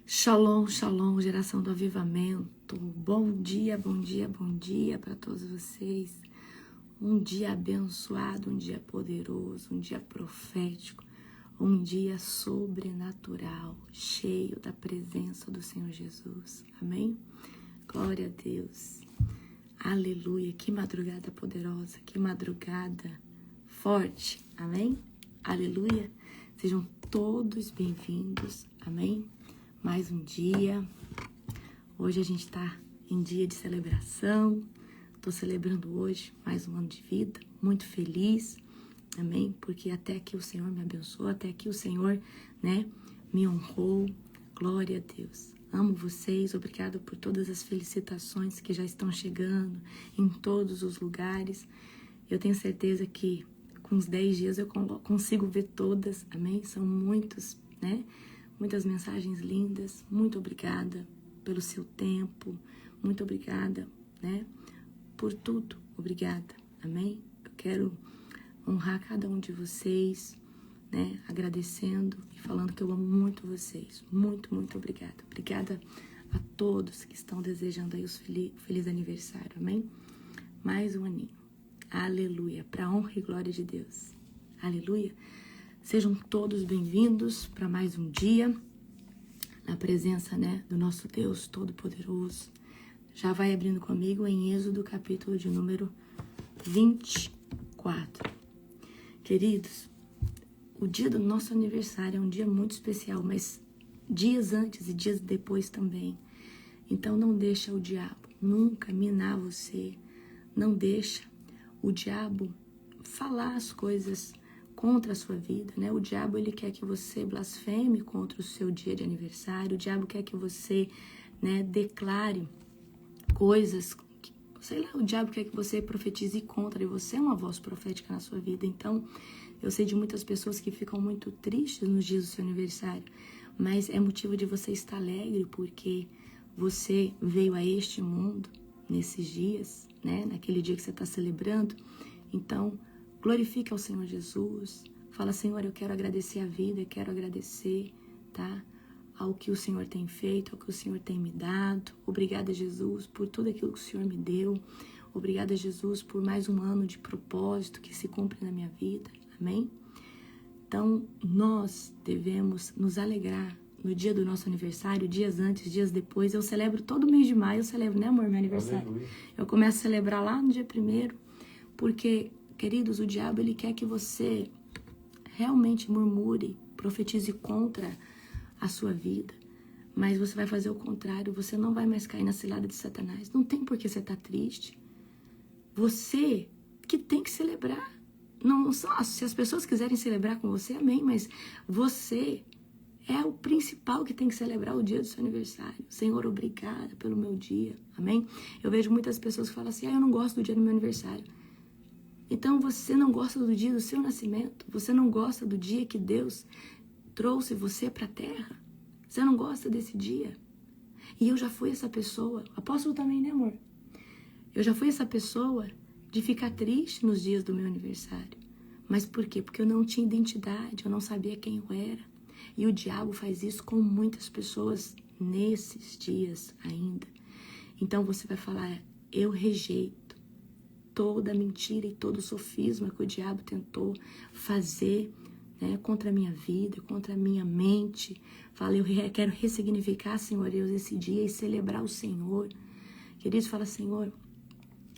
Shalom, shalom, geração do avivamento. Bom dia, bom dia, bom dia para todos vocês. Um dia abençoado, um dia poderoso, um dia profético, um dia sobrenatural, cheio da presença do Senhor Jesus. Amém? Glória a Deus. Aleluia. Que madrugada poderosa, que madrugada forte. Amém? Aleluia. Sejam todos bem-vindos. Amém? Mais um dia. Hoje a gente está em dia de celebração. Estou celebrando hoje mais um ano de vida. Muito feliz. Amém? Porque até aqui o Senhor me abençoou, até aqui o Senhor, me honrou. Glória a Deus. Amo vocês. Obrigada por todas as felicitações que já estão chegando em todos os lugares. Eu tenho certeza que com uns 10 dias eu consigo ver todas. Amém? São muitos, Muitas mensagens lindas. Muito obrigada pelo seu tempo. Muito obrigada, por tudo. Obrigada. Amém? Eu quero honrar cada um de vocês, agradecendo e falando que eu amo muito vocês. Muito, muito obrigada. Obrigada a todos que estão desejando aí os feliz aniversário. Amém? Mais um aninho. Aleluia. Para a honra e glória de Deus. Aleluia. Sejam todos bem-vindos para mais um dia na presença, do nosso Deus Todo-Poderoso. Já vai abrindo comigo em Êxodo, capítulo de número 24. Queridos, o dia do nosso aniversário é um dia muito especial, mas dias antes e dias depois também. Então não deixa o diabo nunca minar você. Não deixa o diabo falar as coisas contra a sua vida, O diabo, ele quer que você blasfeme contra o seu dia de aniversário. O diabo quer que você, declare coisas, o diabo quer que você profetize contra, e você é uma voz profética na sua vida. Então, eu sei de muitas pessoas que ficam muito tristes nos dias do seu aniversário, mas é motivo de você estar alegre, porque você veio a este mundo nesses dias, naquele dia que você está celebrando. Então, glorifica ao Senhor Jesus. Fala, Senhor, eu quero agradecer a vida, eu quero agradecer, ao que o Senhor tem feito, ao que o Senhor tem me dado. Obrigada, Jesus, por tudo aquilo que o Senhor me deu. Obrigada, Jesus, por mais um ano de propósito que se cumpre na minha vida. Amém? Então, nós devemos nos alegrar no dia do nosso aniversário, dias antes, dias depois. Eu celebro todo mês de maio, eu celebro, amor, meu aniversário. Aleluia. Eu começo a celebrar lá no dia 1º, porque, queridos, o diabo, ele quer que você realmente murmure, profetize contra a sua vida. Mas você vai fazer o contrário, você não vai mais cair na cilada de Satanás. Não tem por que você estar triste. Você que tem que celebrar. Não, se as pessoas quiserem celebrar com você, amém, mas você é o principal que tem que celebrar o dia do seu aniversário. Senhor, obrigada pelo meu dia, amém? Eu vejo muitas pessoas que falam assim, eu não gosto do dia do meu aniversário. Então, você não gosta do dia do seu nascimento? Você não gosta do dia que Deus trouxe você para a terra? Você não gosta desse dia? E eu já fui essa pessoa. Apóstolo também, amor? Eu já fui essa pessoa de ficar triste nos dias do meu aniversário. Mas por quê? Porque eu não tinha identidade, eu não sabia quem eu era. E o diabo faz isso com muitas pessoas nesses dias ainda. Então, você vai falar, eu rejeito toda mentira e todo sofisma que o diabo tentou fazer, contra a minha vida, contra a minha mente. Fala, eu quero ressignificar, Senhor Deus, esse dia e celebrar o Senhor. Queridos, fala, Senhor,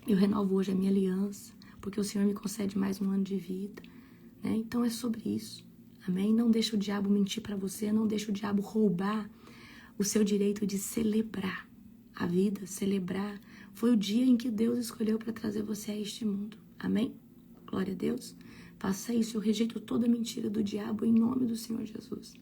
eu renovo hoje a minha aliança, porque o Senhor me concede mais um ano de vida. Então é sobre isso, amém? Não deixa o diabo mentir para você, não deixa o diabo roubar o seu direito de celebrar a vida, celebrar. Foi o dia em que Deus escolheu para trazer você a este mundo. Amém? Glória a Deus. Faça isso. Eu rejeito toda mentira do diabo em nome do Senhor Jesus.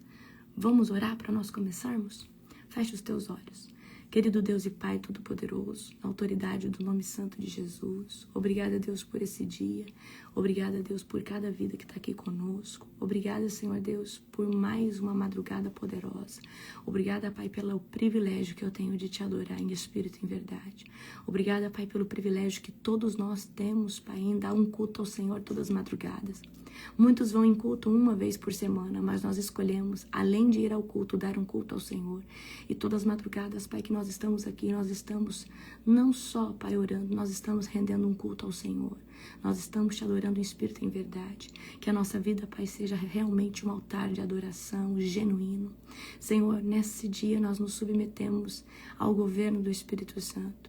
Vamos orar para nós começarmos? Feche os teus olhos. Querido Deus e Pai Todo-Poderoso, na autoridade do nome santo de Jesus, obrigada, Deus, por esse dia. Obrigada, Deus, por cada vida que está aqui conosco. Obrigada, Senhor Deus, por mais uma madrugada poderosa. Obrigada, Pai, pelo privilégio que eu tenho de te adorar em espírito e em verdade. Obrigada, Pai, pelo privilégio que todos nós temos, Pai, em dar um culto ao Senhor todas as madrugadas. Muitos vão em culto uma vez por semana, mas nós escolhemos, além de ir ao culto, dar um culto ao Senhor. E todas as madrugadas, Pai, que nós estamos aqui, nós estamos não só, Pai, orando, nós estamos rendendo um culto ao Senhor. Nós estamos te adorando em espírito e em verdade. Que a nossa vida, Pai, seja realmente um altar de adoração genuíno. Senhor, nesse dia nós nos submetemos ao governo do Espírito Santo.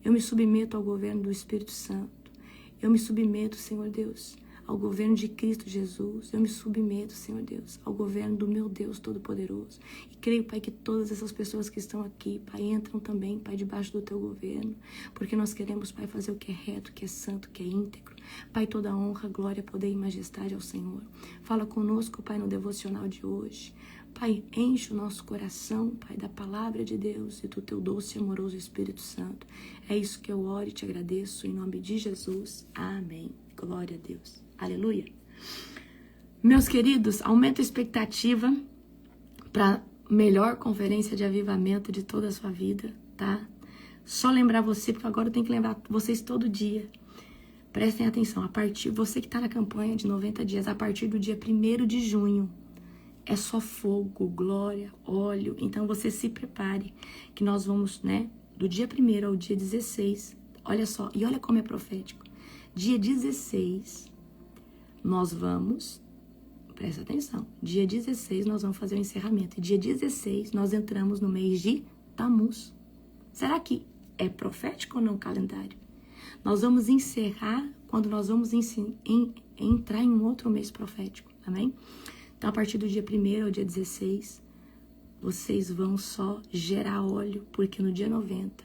Eu me submeto ao governo do Espírito Santo. Eu me submeto, Senhor Deus, ao governo de Cristo Jesus. Eu me submeto, Senhor Deus, ao governo do meu Deus Todo-Poderoso. E creio, Pai, que todas essas pessoas que estão aqui, Pai, entram também, Pai, debaixo do Teu governo. Porque nós queremos, Pai, fazer o que é reto, que é santo, que é íntegro. Pai, toda honra, glória, poder e majestade ao Senhor. Fala conosco, Pai, no devocional de hoje. Pai, enche o nosso coração, Pai, da palavra de Deus e do Teu doce e amoroso Espírito Santo. É isso que eu oro e te agradeço, em nome de Jesus. Amém. Glória a Deus. Aleluia. Meus queridos, aumenta a expectativa para melhor conferência de avivamento de toda a sua vida, tá? Só lembrar você, porque agora eu tenho que lembrar vocês todo dia. Prestem atenção, você que está na campanha de 90 dias, a partir do dia 1º de junho, é só fogo, glória, óleo. Então você se prepare, que nós vamos, né, do dia 1º ao dia 16, olha só, e olha como é profético. Dia 16, nós vamos, presta atenção, dia 16 nós vamos fazer o encerramento. E dia 16 nós entramos no mês de Tamuz. Será que é profético ou não o calendário? Nós vamos encerrar quando nós vamos entrar em um outro mês profético, amém? Então, a partir do dia 1º ao dia 16, vocês vão só gerar óleo, porque no dia 90,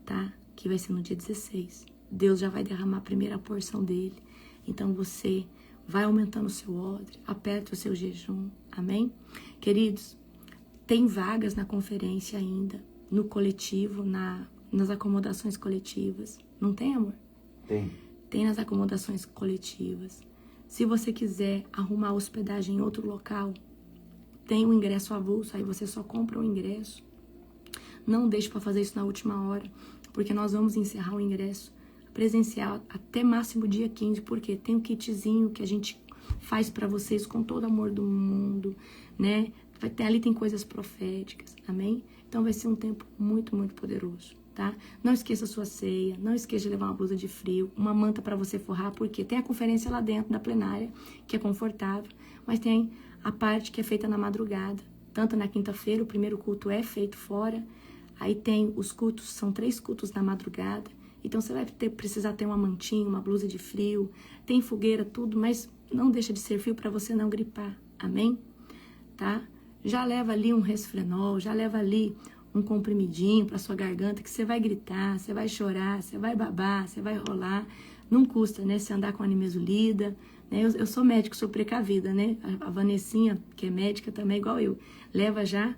tá? Que vai ser no dia 16, Deus já vai derramar a primeira porção dele. Então, você vai aumentando o seu odre, aperta o seu jejum, amém? Queridos, tem vagas na conferência ainda, no coletivo, nas acomodações coletivas. Não tem, amor? Tem. Tem nas acomodações coletivas. Se você quiser arrumar hospedagem em outro local, tem um ingresso avulso, aí você só compra o ingresso. Não deixe para fazer isso na última hora, porque nós vamos encerrar o ingresso presencial até máximo dia 15, porque tem um kitzinho que a gente faz para vocês com todo o amor do mundo, né? Ali tem coisas proféticas, amém? Então vai ser um tempo muito, muito poderoso, tá? Não esqueça a sua ceia, não esqueça de levar uma blusa de frio, uma manta para você forrar, porque tem a conferência lá dentro da plenária, que é confortável, mas tem a parte que é feita na madrugada, tanto na quinta-feira, o primeiro culto é feito fora, aí tem os cultos, são 3 cultos na madrugada, então você vai precisar ter uma mantinha, uma blusa de frio, tem fogueira, tudo, mas não deixa de ser frio para você não gripar, amém? Tá? Já leva ali um resfrenol, já leva ali um comprimidinho para sua garganta, que você vai gritar, você vai chorar, você vai babar, você vai rolar. Não custa, né? Se andar com a nimesulida, né? Eu sou médico, sou precavida, né? A Vanessinha, que é médica também, igual eu, leva já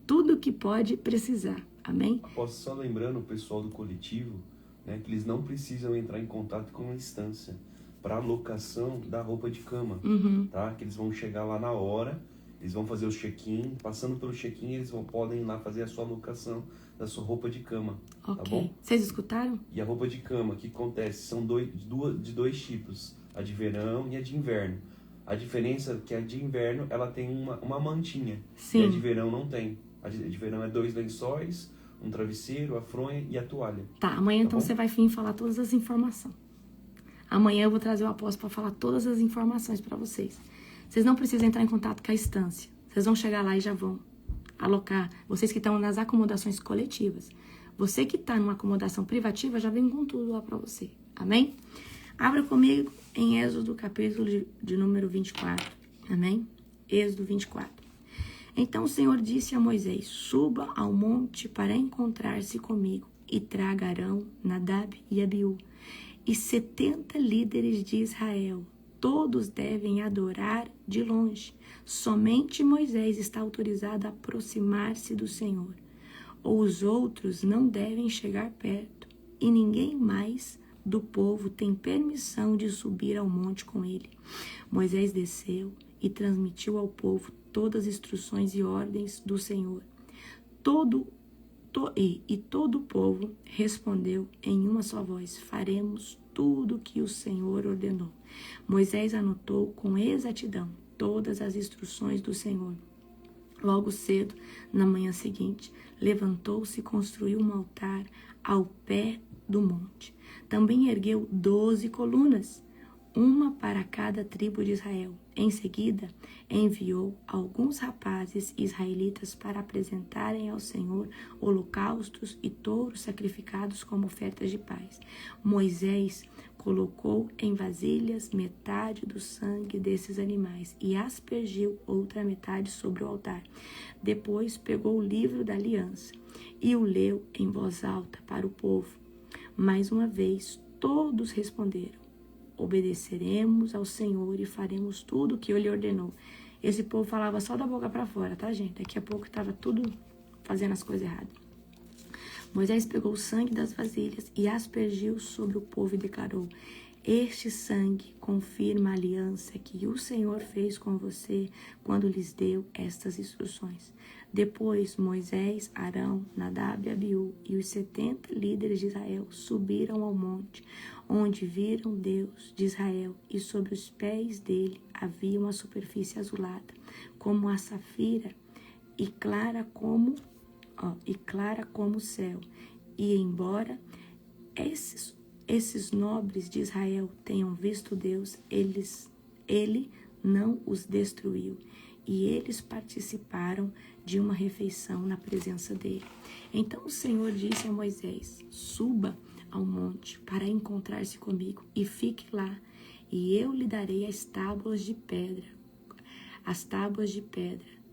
tudo que pode precisar, amém? Posso só lembrando o pessoal do coletivo, né, que eles não precisam entrar em contato com a instância para alocação da roupa de cama, tá? Que eles vão chegar lá na hora, eles vão fazer o check-in, passando pelo check-in eles podem ir lá fazer a sua alocação da sua roupa de cama, ok, tá bom? Vocês escutaram? E a roupa de cama, o que acontece? São de dois tipos, a de verão e a de inverno. A diferença é que a de inverno, ela tem uma mantinha, Sim. E a de verão não tem. A de verão é 2 lençóis, um travesseiro, a fronha e a toalha. Tá, amanhã tá então bom? você vai vir falar todas as informações. Amanhã eu vou trazer o apóstolo para falar todas as informações para vocês. Vocês não precisam entrar em contato com a instância. Vocês vão chegar lá e já vão alocar. Vocês que estão nas acomodações coletivas. Você que está numa acomodação privativa, já vem com tudo lá para você. Amém? Abra comigo em Êxodo, capítulo de número 24. Amém? Êxodo 24. Então o Senhor disse a Moisés: suba ao monte para encontrar-se comigo e traga Arão, Nadab e Abiú e 70 líderes de Israel. Todos devem adorar de longe. Somente Moisés está autorizado a aproximar-se do Senhor. Os outros não devem chegar perto, e ninguém mais do povo têm permissão de subir ao monte com ele. Moisés desceu e transmitiu ao povo todas as instruções e ordens do Senhor. Todo o povo respondeu em uma só voz: faremos tudo o que o Senhor ordenou. Moisés anotou com exatidão todas as instruções do Senhor. Logo cedo, na manhã seguinte, levantou-se e construiu um altar ao pé do monte. Também ergueu 12 colunas, uma para cada tribo de Israel. Em seguida, enviou alguns rapazes israelitas para apresentarem ao Senhor holocaustos e touros sacrificados como ofertas de paz. Moisés colocou em vasilhas metade do sangue desses animais e aspergiu outra metade sobre o altar. Depois pegou o livro da aliança e o leu em voz alta para o povo. Mais uma vez, todos responderam: obedeceremos ao Senhor e faremos tudo o que Ele ordenou. Esse povo falava só da boca para fora, tá, gente? Daqui a pouco estava tudo fazendo as coisas erradas. Moisés pegou o sangue das vasilhas e aspergiu sobre o povo e declarou: este sangue confirma a aliança que o Senhor fez com você quando lhes deu estas instruções. Depois Moisés, Arão, Nadab e Abiú e os 70 líderes de Israel subiram ao monte, onde viram Deus de Israel, e sobre os pés dele havia uma superfície azulada, como a safira, e clara como o céu. E embora esses nobres de Israel tenham visto Deus, ele não os destruiu, e eles participaram de uma refeição na presença dele. Então o Senhor disse a Moisés: suba ao monte para encontrar-se comigo e fique lá, e eu lhe darei as tábuas de pedra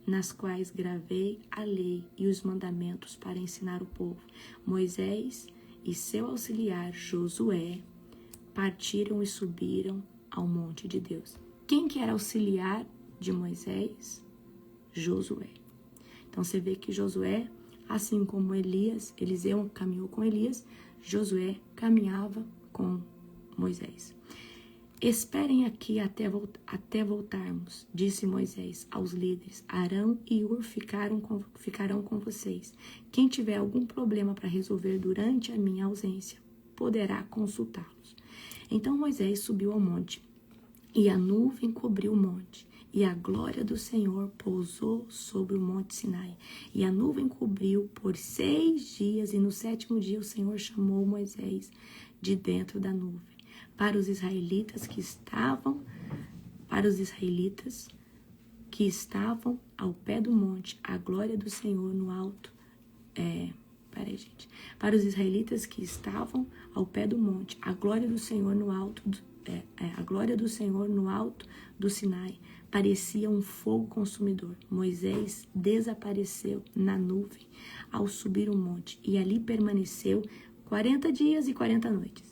nas quais gravei a lei e os mandamentos para ensinar o povo. Moisés e seu auxiliar Josué partiram e subiram ao monte de Deus. Quem que era auxiliar de Moisés? Josué. Então você vê que Josué, assim como Eliseu caminhou com Elias, Josué caminhava com Moisés. Esperem aqui até voltarmos, disse Moisés aos líderes. Arão e Hur ficarão com vocês. Quem tiver algum problema para resolver durante a minha ausência, poderá consultá-los. Então Moisés subiu ao monte, e a nuvem cobriu o monte, e a glória do Senhor pousou sobre o monte Sinai. E a nuvem cobriu por 6 dias, e no 7º dia o Senhor chamou Moisés de dentro da nuvem. Para os israelitas que estavam ao pé do monte, a glória do Senhor no alto. Para os israelitas que estavam ao pé do monte, a glória do Senhor no alto, a glória do Senhor no alto do Sinai parecia um fogo consumidor. Moisés desapareceu na nuvem ao subir o monte e ali permaneceu 40 dias e 40 noites.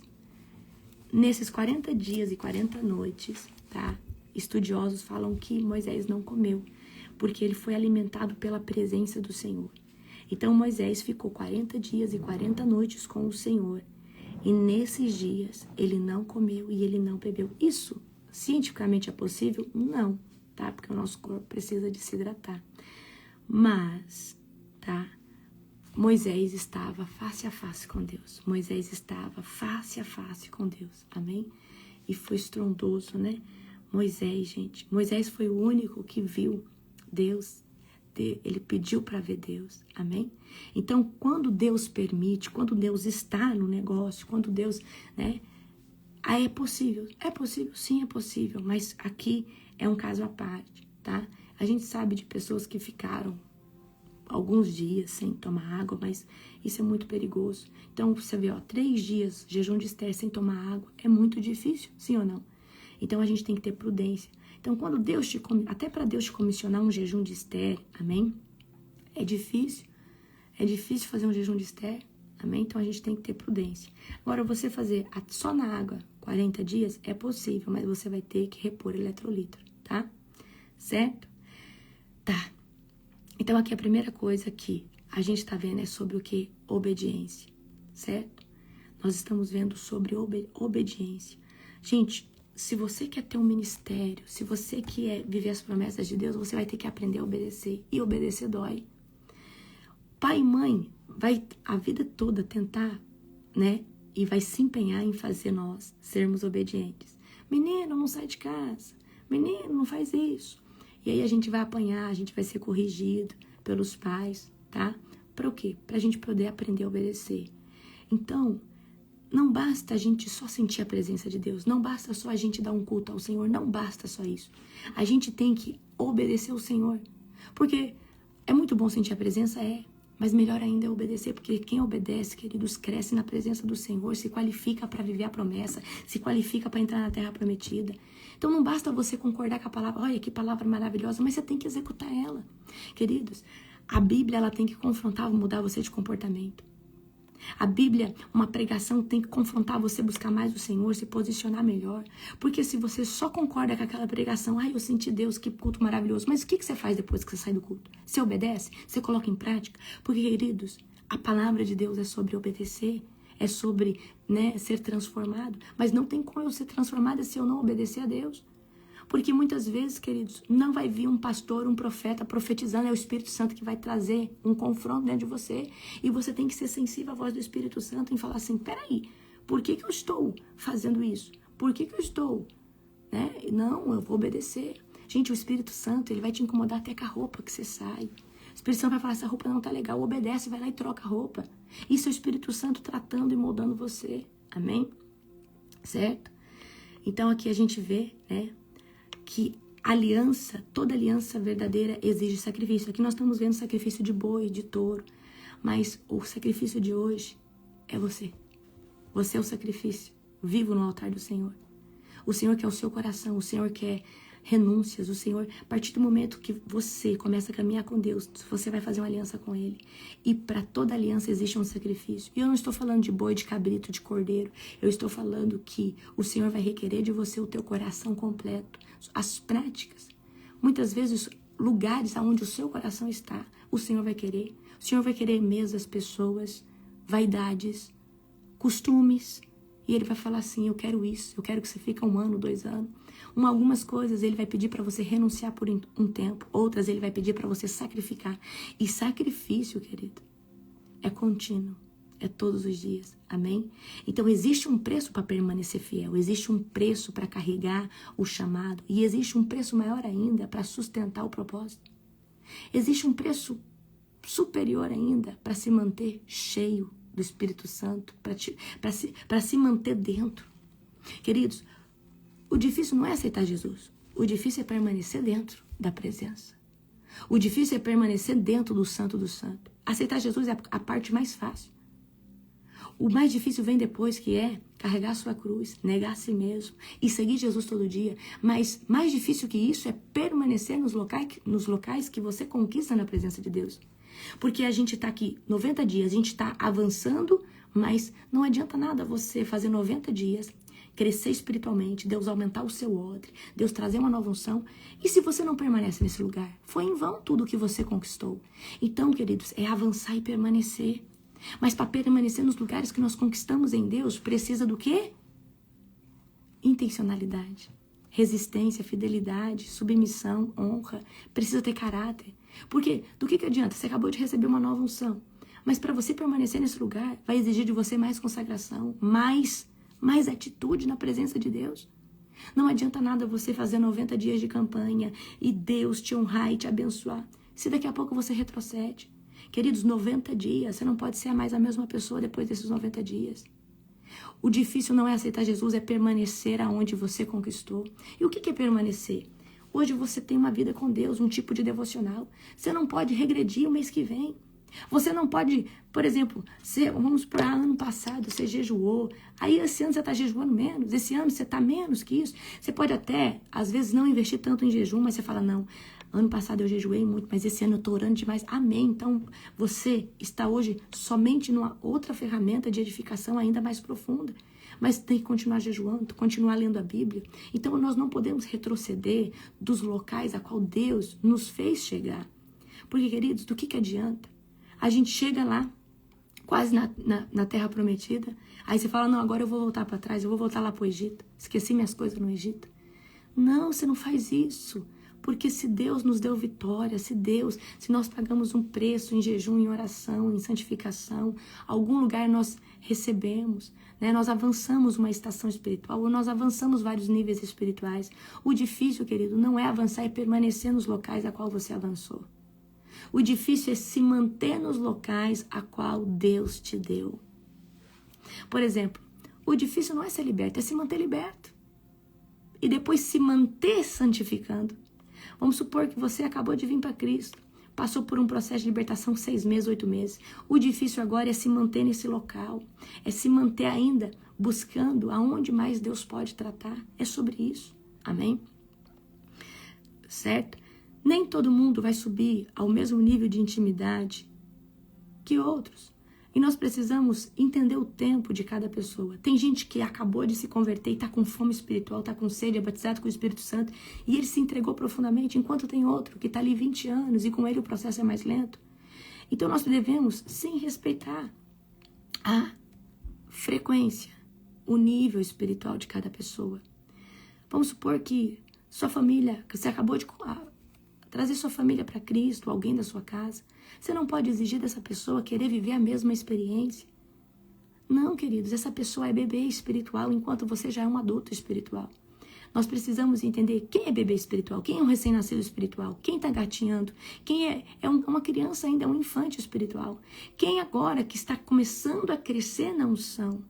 Nesses 40 dias e 40 noites, tá? Estudiosos falam que Moisés não comeu, porque ele foi alimentado pela presença do Senhor. Então Moisés ficou 40 dias e 40 noites com o Senhor. E nesses dias ele não comeu e ele não bebeu. Isso cientificamente é possível? Não, tá? Porque o nosso corpo precisa de se hidratar. Mas, tá? Moisés estava face a face com Deus. Moisés estava face a face com Deus. Amém? E foi estrondoso, né? Moisés, gente. Moisés foi o único que viu Deus. Ele pediu para ver Deus. Amém? Então, quando Deus permite, quando Deus está no negócio, quando Deus, né? Aí é possível. É possível? Sim, é possível. Mas aqui é um caso à parte, tá? A gente sabe de pessoas que ficaram alguns dias sem tomar água, mas isso é muito perigoso. Então, você vê, 3 dias jejum de Esther sem tomar água é muito difícil, sim ou não? Então, a gente tem que ter prudência. Então, quando Deus até para Deus te comissionar um jejum de Esther, amém? É difícil fazer um jejum de Esther, amém? Então, a gente tem que ter prudência. Agora, você fazer só na água 40 dias é possível, mas você vai ter que repor eletrolito, tá? Certo? Tá. Então, aqui a primeira coisa que a gente tá vendo é sobre o que? Obediência, certo? nós estamos vendo sobre obediência. Gente, se você quer ter um ministério, se você quer viver as promessas de Deus, você vai ter que aprender a obedecer. E obedecer dói. Pai e mãe vai a vida toda tentar, né? E vai se empenhar em fazer nós sermos obedientes. Menino, não sai de casa. Menino, não faz isso. E aí a gente vai apanhar, a gente vai ser corrigido pelos pais, tá? Para o quê? Para a gente poder aprender a obedecer. Então, não basta a gente só sentir a presença de Deus. Não basta só a gente dar um culto ao Senhor. Não basta só isso. A gente tem que obedecer ao Senhor. Porque é muito bom sentir a presença, mas melhor ainda é obedecer, porque quem obedece, queridos, cresce na presença do Senhor, se qualifica para viver a promessa, se qualifica para entrar na terra prometida. Então não basta você concordar com a palavra, olha que palavra maravilhosa, mas você tem que executar ela. Queridos, a Bíblia ela tem que confrontar, mudar você de comportamento. A Bíblia, uma pregação, tem que confrontar você, buscar mais o Senhor, se posicionar melhor. Porque se você só concorda com aquela pregação, eu senti Deus, que culto maravilhoso. Mas o que você faz depois que você sai do culto? Você obedece? Você coloca em prática? Porque, queridos, a palavra de Deus é sobre obedecer, é sobre, né, ser transformado. Mas não tem como eu ser transformada se eu não obedecer a Deus. Porque muitas vezes, queridos, não vai vir um pastor, um profeta profetizando, é o Espírito Santo que vai trazer um confronto dentro de você. E você tem que ser sensível à voz do Espírito Santo e falar assim, peraí, por que eu estou fazendo isso? Por que eu estou? Né? Não, eu vou obedecer. Gente, o Espírito Santo, ele vai te incomodar até com a roupa que você sai. O Espírito Santo vai falar, essa roupa não tá legal, obedece, vai lá e troca a roupa. Isso é o Espírito Santo tratando e moldando você. Amém? Certo? Então aqui a gente vê, né, que aliança, toda aliança verdadeira exige sacrifício. Aqui nós estamos vendo sacrifício de boi, de touro, mas o sacrifício de hoje é você. Você é o sacrifício vivo no altar do Senhor. O Senhor quer o seu coração, o Senhor quer renúncias, o Senhor, a partir do momento que você começa a caminhar com Deus, você vai fazer uma aliança com Ele. E para toda aliança existe um sacrifício. E eu não estou falando de boi, de cabrito, de cordeiro. Eu estou falando que o Senhor vai requerer de você o teu coração completo. As práticas. Muitas vezes, lugares onde o seu coração está, o Senhor vai querer. O Senhor vai querer mesas, pessoas, vaidades, costumes. E Ele vai falar assim, eu quero isso, eu quero que você fique 1 ano, 2 anos. Algumas coisas Ele vai pedir para você renunciar por um tempo, outras Ele vai pedir para você sacrificar. E sacrifício, querido, é contínuo, é todos os dias, amém? Então existe um preço para permanecer fiel, existe um preço para carregar o chamado, e existe um preço maior ainda para sustentar o propósito. Existe um preço superior ainda para se manter cheio do Espírito Santo, para se manter dentro. Queridos, o difícil não é aceitar Jesus. O difícil é permanecer dentro da presença. O difícil é permanecer dentro do Santo do Santo. Aceitar Jesus é a parte mais fácil. O mais difícil vem depois, que é carregar a sua cruz, negar a si mesmo e seguir Jesus todo dia. Mas mais difícil que isso é permanecer nos locais que você conquista na presença de Deus. Porque a gente está aqui 90 dias, a gente está avançando, mas não adianta nada você fazer 90 dias, crescer espiritualmente, Deus aumentar o seu odre, Deus trazer uma nova unção. E se você não permanece nesse lugar? Foi em vão tudo o que você conquistou. Então, queridos, é avançar e permanecer. Mas para permanecer nos lugares que nós conquistamos em Deus, precisa do quê? Intencionalidade, resistência, fidelidade, submissão, honra. Precisa ter caráter. Porque do que adianta? Você acabou de receber uma nova unção. Mas para você permanecer nesse lugar, vai exigir de você mais consagração, mais atitude na presença de Deus. Não adianta nada você fazer 90 dias de campanha e Deus te honrar e te abençoar, se daqui a pouco você retrocede. Queridos, 90 dias, você não pode ser mais a mesma pessoa depois desses 90 dias. O difícil não é aceitar Jesus, é permanecer aonde você conquistou. E o que é permanecer? Hoje você tem uma vida com Deus, um tipo de devocional. Você não pode regredir o mês que vem. Você não pode, por exemplo, vamos para ano passado, você jejuou, aí esse ano você está jejuando menos, esse ano você está menos que isso. Você pode até, às vezes, não investir tanto em jejum, mas você fala, não, ano passado eu jejuei muito, mas esse ano eu estou orando demais. Amém. Então, você está hoje somente numa outra ferramenta de edificação ainda mais profunda. Mas tem que continuar jejuando, continuar lendo a Bíblia. Então, nós não podemos retroceder dos locais a qual Deus nos fez chegar. Porque, queridos, do que adianta? A gente chega lá quase na terra prometida. Aí você fala, não, agora eu vou voltar para trás, eu vou voltar lá para o Egito. Esqueci minhas coisas no Egito. Não, você não faz isso. Porque se Deus nos deu vitória, se nós pagamos um preço em jejum, em oração, em santificação, algum lugar nós recebemos, né? Nós avançamos uma estação espiritual, ou nós avançamos vários níveis espirituais. O difícil, querido, não é avançar e permanecer nos locais a qual você avançou. O difícil é se manter nos locais a qual Deus te deu. Por exemplo, o difícil não é ser liberto, é se manter liberto. E depois se manter santificando. Vamos supor que você acabou de vir para Cristo, passou por um processo de libertação 6 meses, 8 meses. O difícil agora é se manter nesse local, é se manter ainda buscando aonde mais Deus pode tratar. É sobre isso, amém? Certo? Nem todo mundo vai subir ao mesmo nível de intimidade que outros. E nós precisamos entender o tempo de cada pessoa. Tem gente que acabou de se converter e está com fome espiritual, está com sede, é batizado com o Espírito Santo, e ele se entregou profundamente, enquanto tem outro que está ali 20 anos e com ele o processo é mais lento. Então nós devemos, sim, respeitar a frequência, o nível espiritual de cada pessoa. Vamos supor que sua família, que você acabou de trazer sua família para Cristo, alguém da sua casa. Você não pode exigir dessa pessoa querer viver a mesma experiência. Não, queridos, essa pessoa é bebê espiritual, enquanto você já é um adulto espiritual. Nós precisamos entender quem é bebê espiritual, quem é um recém-nascido espiritual, quem está gatinhando, quem é uma criança ainda, é um infante espiritual. Quem agora que está começando a crescer na unção.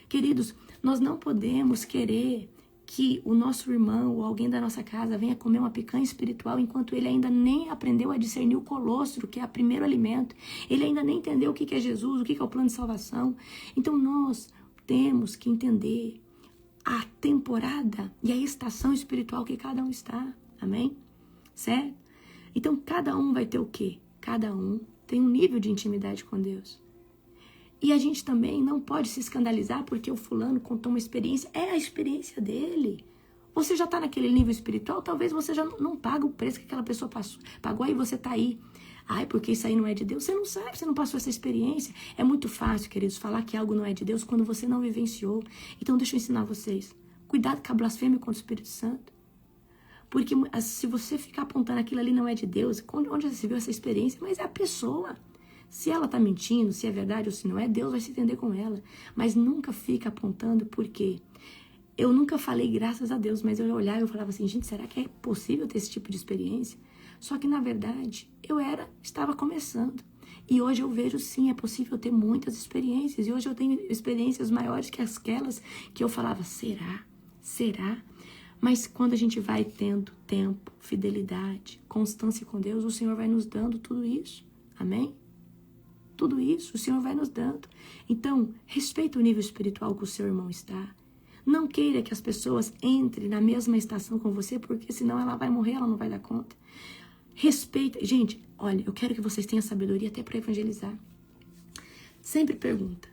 Queridos, nós não podemos querer que o nosso irmão ou alguém da nossa casa venha comer uma picanha espiritual enquanto ele ainda nem aprendeu a discernir o colostro, que é o primeiro alimento. Ele ainda nem entendeu o que é Jesus, o que é o plano de salvação. Então nós temos que entender a temporada e a estação espiritual que cada um está. Amém? Certo? Então cada um vai ter o quê? Cada um tem um nível de intimidade com Deus. E a gente também não pode se escandalizar porque o fulano contou uma experiência. É a experiência dele. Você já está naquele nível espiritual, talvez você já não paga o preço que aquela pessoa pagou, aí você está aí. Ai, porque isso aí não é de Deus. Você não sabe, você não passou essa experiência. É muito fácil, queridos, falar que algo não é de Deus quando você não vivenciou. Então deixa eu ensinar vocês. Cuidado com a blasfêmia contra o Espírito Santo. Porque se você ficar apontando aquilo ali não é de Deus, onde você viu essa experiência? Mas é a pessoa. Se ela está mentindo, se é verdade ou se não é, Deus vai se entender com ela. Mas nunca fica apontando, porque eu nunca falei graças a Deus, mas eu olhava e eu falava assim, gente, será que é possível ter esse tipo de experiência? Só que, na verdade, estava começando. E hoje eu vejo, sim, é possível ter muitas experiências. E hoje eu tenho experiências maiores que aquelas que eu falava, será? Será? Mas quando a gente vai tendo tempo, fidelidade, constância com Deus, o Senhor vai nos dando tudo isso. Amém? Tudo isso o Senhor vai nos dando. Então, respeita o nível espiritual que o seu irmão está. Não queira que as pessoas entrem na mesma estação com você, porque senão ela vai morrer, ela não vai dar conta. Respeita. Gente, olha, eu quero que vocês tenham sabedoria até para evangelizar. Sempre pergunta.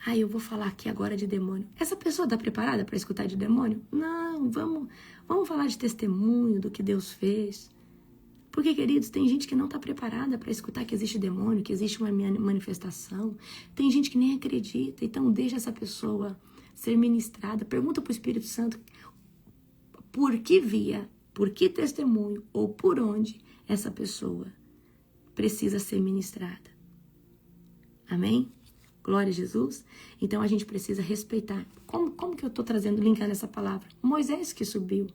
Eu vou falar aqui agora de demônio. Essa pessoa está preparada para escutar de demônio? Não, vamos falar de testemunho, do que Deus fez. Porque, queridos, tem gente que não está preparada para escutar que existe demônio, que existe uma manifestação. Tem gente que nem acredita. Então, deixa essa pessoa ser ministrada. Pergunta para o Espírito Santo por que via, por que testemunho ou por onde essa pessoa precisa ser ministrada. Amém? Glória a Jesus. Então, a gente precisa respeitar. Como que eu estou linkando essa palavra? Moisés que subiu.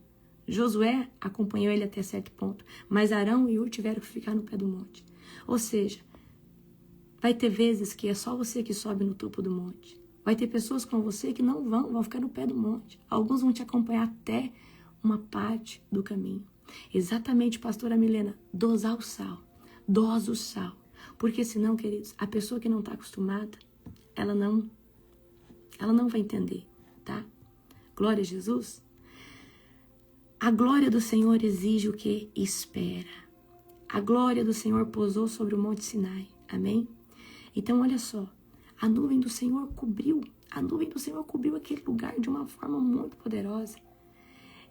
Josué acompanhou ele até certo ponto, mas Arão e Ur tiveram que ficar no pé do monte. Ou seja, vai ter vezes que é só você que sobe no topo do monte. Vai ter pessoas com você que não vão ficar no pé do monte. Alguns vão te acompanhar até uma parte do caminho. Exatamente, pastora Milena, dosar o sal. Dosa o sal. Porque senão, queridos, a pessoa que não está acostumada, ela não vai entender, tá? Glória a Jesus. A glória do Senhor exige o que? Espera. A glória do Senhor pousou sobre o Monte Sinai. Amém? Então, olha só. A nuvem do Senhor cobriu aquele lugar de uma forma muito poderosa.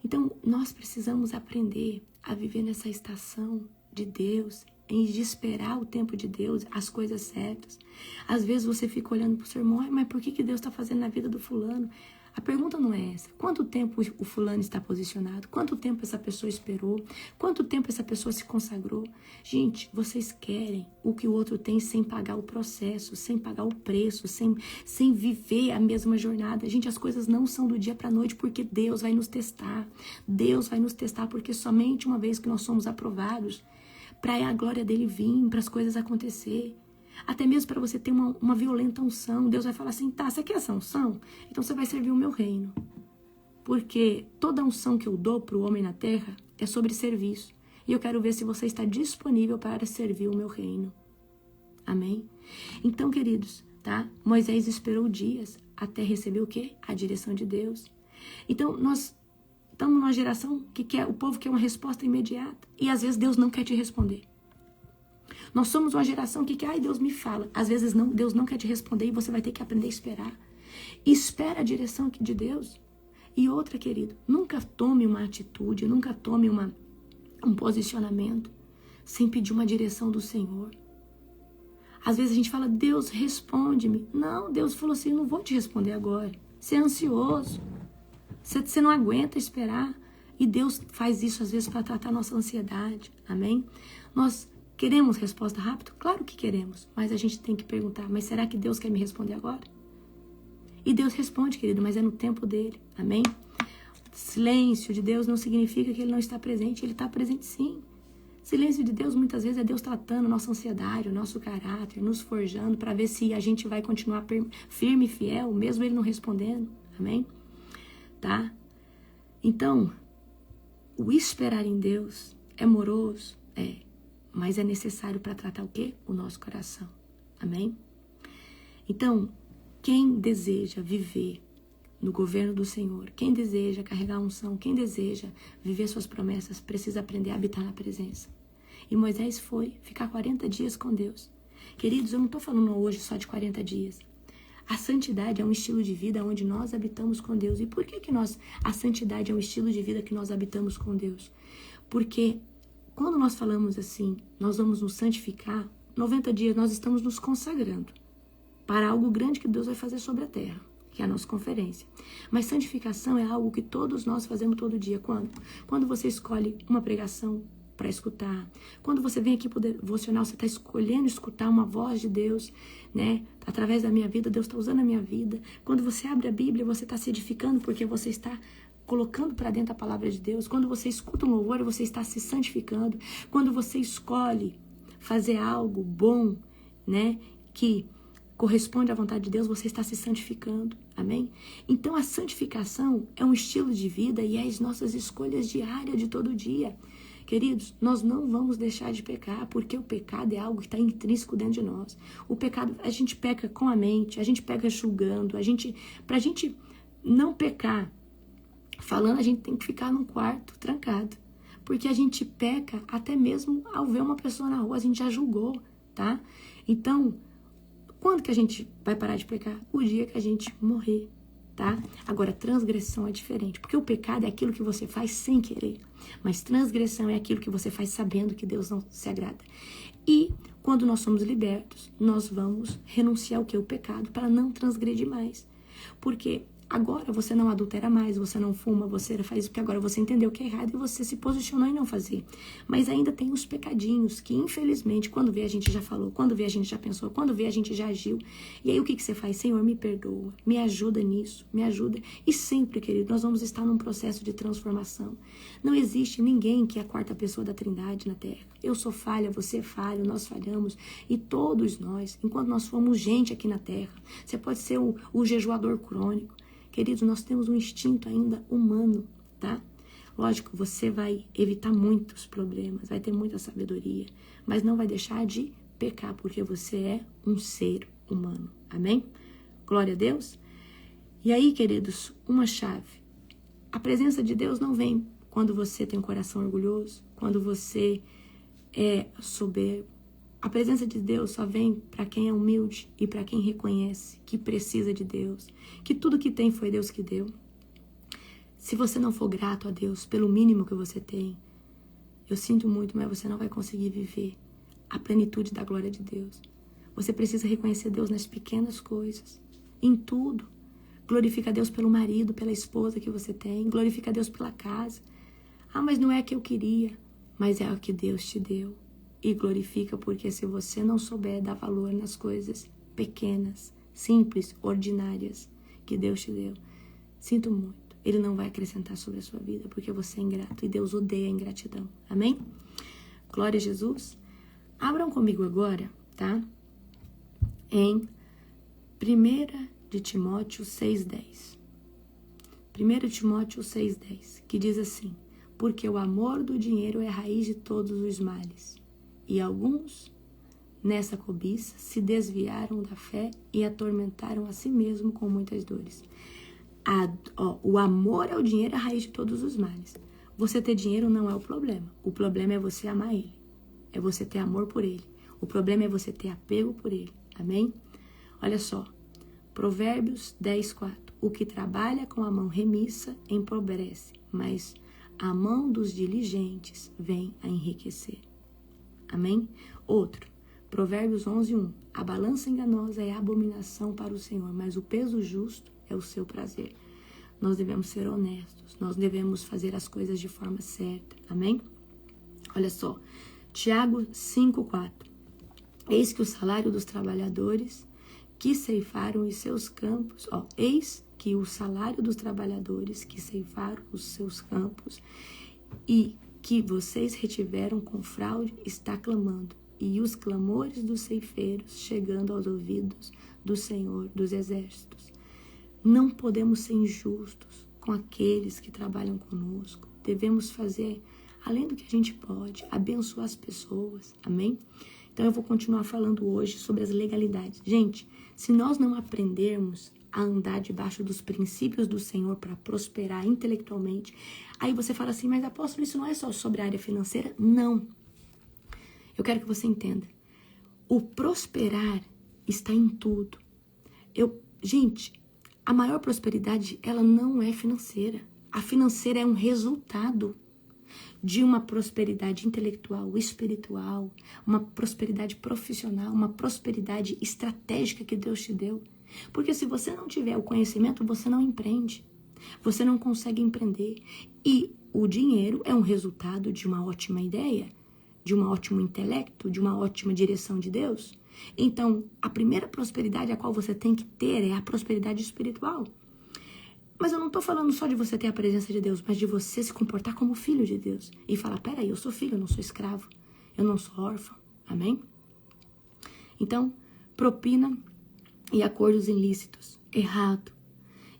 Então, nós precisamos aprender a viver nessa estação de Deus de esperar o tempo de Deus, as coisas certas. Às vezes você fica olhando para o seu irmão, mas por que Deus está fazendo na vida do fulano? A pergunta não é essa. Quanto tempo o fulano está posicionado? Quanto tempo essa pessoa esperou? Quanto tempo essa pessoa se consagrou? Gente, vocês querem o que o outro tem sem pagar o processo, sem pagar o preço, sem viver a mesma jornada. Gente, as coisas não são do dia para a noite porque Deus vai nos testar. Deus vai nos testar porque somente uma vez que nós somos aprovados, para a glória dele vir, para as coisas acontecer. Até mesmo para você ter uma violenta unção. Deus vai falar assim, tá, você quer essa unção? Então você vai servir o meu reino. Porque toda unção que eu dou para o homem na terra é sobre serviço. E eu quero ver se você está disponível para servir o meu reino. Amém? Então, queridos, tá? Moisés esperou dias até receber o quê? A direção de Deus. Então, nós estamos numa geração que o povo quer uma resposta imediata. E às vezes Deus não quer te responder. Nós somos uma geração que quer, Deus me fala. Às vezes não, Deus não quer te responder e você vai ter que aprender a esperar. Espera a direção de Deus. E outra, querido, nunca tome uma atitude, nunca tome um posicionamento sem pedir uma direção do Senhor. Às vezes a gente fala, Deus, responde-me. Não, Deus falou assim, não vou te responder agora. Você é ansioso. Você não aguenta esperar. E Deus faz isso às vezes para tratar a nossa ansiedade. Amém? Nós queremos resposta rápida? Claro que queremos, mas a gente tem que perguntar, mas será que Deus quer me responder agora? E Deus responde, querido, mas é no tempo dele, amém? Silêncio de Deus não significa que ele não está presente, ele está presente sim. Silêncio de Deus muitas vezes é Deus tratando nossa ansiedade, o nosso caráter, nos forjando para ver se a gente vai continuar firme e fiel, mesmo ele não respondendo, amém? Tá? Então, o esperar em Deus é moroso, mas é necessário para tratar o quê? O nosso coração. Amém? Então, quem deseja viver no governo do Senhor, quem deseja carregar a unção, quem deseja viver suas promessas, precisa aprender a habitar na presença. E Moisés foi ficar 40 dias com Deus. Queridos, eu não estou falando hoje só de 40 dias. A santidade é um estilo de vida onde nós habitamos com Deus. E por que a santidade é um estilo de vida que nós habitamos com Deus? Porque quando nós falamos assim, nós vamos nos santificar, 90 dias nós estamos nos consagrando para algo grande que Deus vai fazer sobre a terra, que é a nossa conferência. Mas santificação é algo que todos nós fazemos todo dia. Quando? Quando você escolhe uma pregação para escutar. Quando você vem aqui para o devocional, você está escolhendo escutar uma voz de Deus, né? Através da minha vida, Deus está usando a minha vida. Quando você abre a Bíblia, você está se edificando porque você está colocando para dentro a palavra de Deus. Quando você escuta um louvor, você está se santificando. Quando você escolhe fazer algo bom, né, que corresponde à vontade de Deus, você está se santificando. Amém? Então a santificação é um estilo de vida e é as nossas escolhas diárias de todo dia. Queridos, nós não vamos deixar de pecar, porque o pecado é algo que está intrínseco dentro de nós. O pecado, a gente peca com a mente, a gente peca julgando, pra gente não pecar falando, a gente tem que ficar num quarto trancado. Porque a gente peca até mesmo ao ver uma pessoa na rua, a gente já julgou, tá? Então, quando que a gente vai parar de pecar? O dia que a gente morrer, tá? Agora, transgressão é diferente, porque o pecado é aquilo que você faz sem querer, mas transgressão é aquilo que você faz sabendo que Deus não se agrada. E quando nós somos libertos, nós vamos renunciar ao que? O pecado, para não transgredir mais. Porque agora você não adultera mais, você não fuma, você faz isso porque agora você entendeu que é errado e você se posicionou em não fazer. Mas ainda tem os pecadinhos que, infelizmente, quando vê a gente já falou, quando vê a gente já pensou, quando vê a gente já agiu. E aí o que você faz? Senhor, me perdoa, me ajuda nisso, me ajuda. E sempre, querido, nós vamos estar num processo de transformação. Não existe ninguém que é a quarta pessoa da Trindade na Terra. Eu sou falha, você é falha, nós falhamos. E todos nós, enquanto nós formos gente aqui na Terra, você pode ser o jejuador crônico. Queridos, nós temos um instinto ainda humano, tá? Lógico, você vai evitar muitos problemas, vai ter muita sabedoria, mas não vai deixar de pecar, porque você é um ser humano. Amém? Glória a Deus. E aí, queridos, uma chave. A presença de Deus não vem quando você tem um coração orgulhoso, quando você é soberbo. A presença de Deus só vem para quem é humilde e para quem reconhece que precisa de Deus, que tudo que tem foi Deus que deu. Se você não for grato a Deus pelo mínimo que você tem, eu sinto muito, mas você não vai conseguir viver a plenitude da glória de Deus. Você precisa reconhecer Deus nas pequenas coisas, em tudo. Glorifica a Deus pelo marido, pela esposa que você tem. Glorifica a Deus pela casa. Ah, mas não é a que eu queria, mas é o que Deus te deu. E glorifica, porque se você não souber dar valor nas coisas pequenas, simples, ordinárias que Deus te deu, sinto muito, Ele não vai acrescentar sobre a sua vida, porque você é ingrato e Deus odeia a ingratidão. Amém? Glória a Jesus. Abram comigo agora, tá? Em 1 de Timóteo 6,10. 1 Timóteo 6,10, que diz assim: porque o amor do dinheiro é a raiz de todos os males. E alguns, nessa cobiça, se desviaram da fé e atormentaram a si mesmo com muitas dores. O amor ao dinheiro é a raiz de todos os males. Você ter dinheiro não é o problema. O problema é você amar ele. É você ter amor por ele. O problema é você ter apego por ele. Amém? Olha só. Provérbios 10,4. O que trabalha com a mão remissa empobrece, mas a mão dos diligentes vem a enriquecer. Amém? Outro. Provérbios 11:1. A balança enganosa é abominação para o Senhor, mas o peso justo é o seu prazer. Nós devemos ser honestos. Nós devemos fazer as coisas de forma certa. Amém? Olha só. Tiago 5,4. Eis que o salário dos trabalhadores que ceifaram os seus campos, eis que o salário dos trabalhadores que ceifaram os seus campos e que vocês retiveram com fraude está clamando, e os clamores dos ceifeiros chegando aos ouvidos do Senhor dos Exércitos. Não podemos ser injustos com aqueles que trabalham conosco. Devemos fazer além do que a gente pode, abençoar as pessoas, amém? Então eu vou continuar falando hoje sobre as legalidades. Gente, se nós não aprendermos a andar debaixo dos princípios do Senhor para prosperar intelectualmente, aí você fala assim, mas apóstolo, isso não é só sobre a área financeira? Não. Eu quero que você entenda. O prosperar está em tudo. Gente, a maior prosperidade, ela não é financeira. A financeira é um resultado de uma prosperidade intelectual, espiritual, uma prosperidade profissional, uma prosperidade estratégica que Deus te deu. Porque se você não tiver o conhecimento, você não empreende. Você não consegue empreender. E o dinheiro é um resultado de uma ótima ideia, de um ótimo intelecto, de uma ótima direção de Deus. Então, a primeira prosperidade a qual você tem que ter é a prosperidade espiritual. Mas eu não estou falando só de você ter a presença de Deus, mas de você se comportar como filho de Deus. E falar, peraí, eu sou filho, eu não sou escravo, eu não sou órfão. Amém? Então, propina e acordos ilícitos. Errado.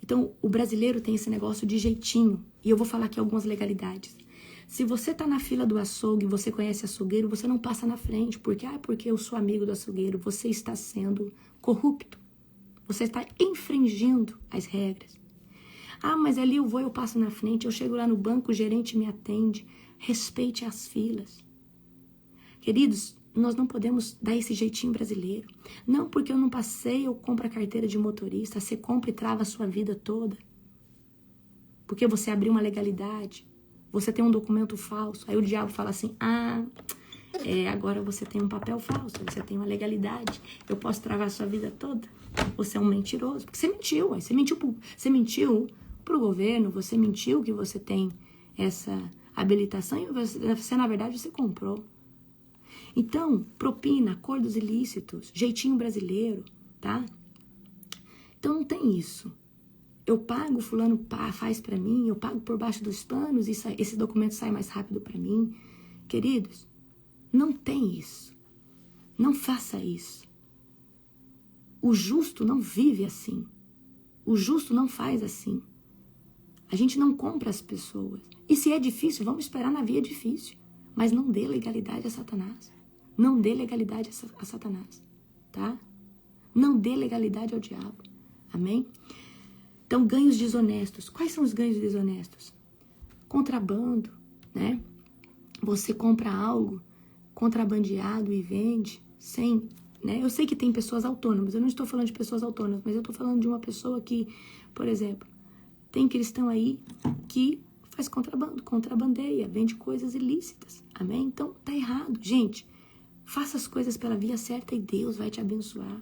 Então, o brasileiro tem esse negócio de jeitinho. E eu vou falar aqui algumas legalidades. Se você está na fila do açougue e você conhece açougueiro, você não passa na frente. Porque eu sou amigo do açougueiro. Você está sendo corrupto. Você está infringindo as regras. Mas ali eu passo na frente, eu chego lá no banco, o gerente me atende. Respeite as filas. Queridos, nós não podemos dar esse jeitinho brasileiro. Não porque eu não passei, eu compro a carteira de motorista. Você compra e trava a sua vida toda. Porque você abriu uma legalidade. Você tem um documento falso. Aí o diabo fala assim, agora você tem um papel falso, você tem uma legalidade. Eu posso travar a sua vida toda? Você é um mentiroso. Porque você mentiu. Você mentiu pro governo, você mentiu que você tem essa habilitação e você na verdade, você comprou. Então, propina, acordos ilícitos, jeitinho brasileiro, tá? Então, não tem isso. Eu pago, fulano faz pra mim, eu pago por baixo dos panos e esse documento sai mais rápido pra mim. Queridos, não tem isso. Não faça isso. O justo não vive assim. O justo não faz assim. A gente não compra as pessoas. E se é difícil, vamos esperar na via difícil. Mas não dê legalidade a Satanás. Não dê legalidade a Satanás. Tá? Não dê legalidade ao diabo. Amém? Então, ganhos desonestos. Quais são os ganhos desonestos? Contrabando, né? Você compra algo contrabandeado e vende sem... né? Eu sei que tem pessoas autônomas. Eu não estou falando de pessoas autônomas, mas eu estou falando de uma pessoa que, por exemplo, tem cristão aí que faz contrabando, contrabandeia, vende coisas ilícitas. Amém? Então, tá errado. Gente, Faça as coisas pela via certa e Deus vai te abençoar.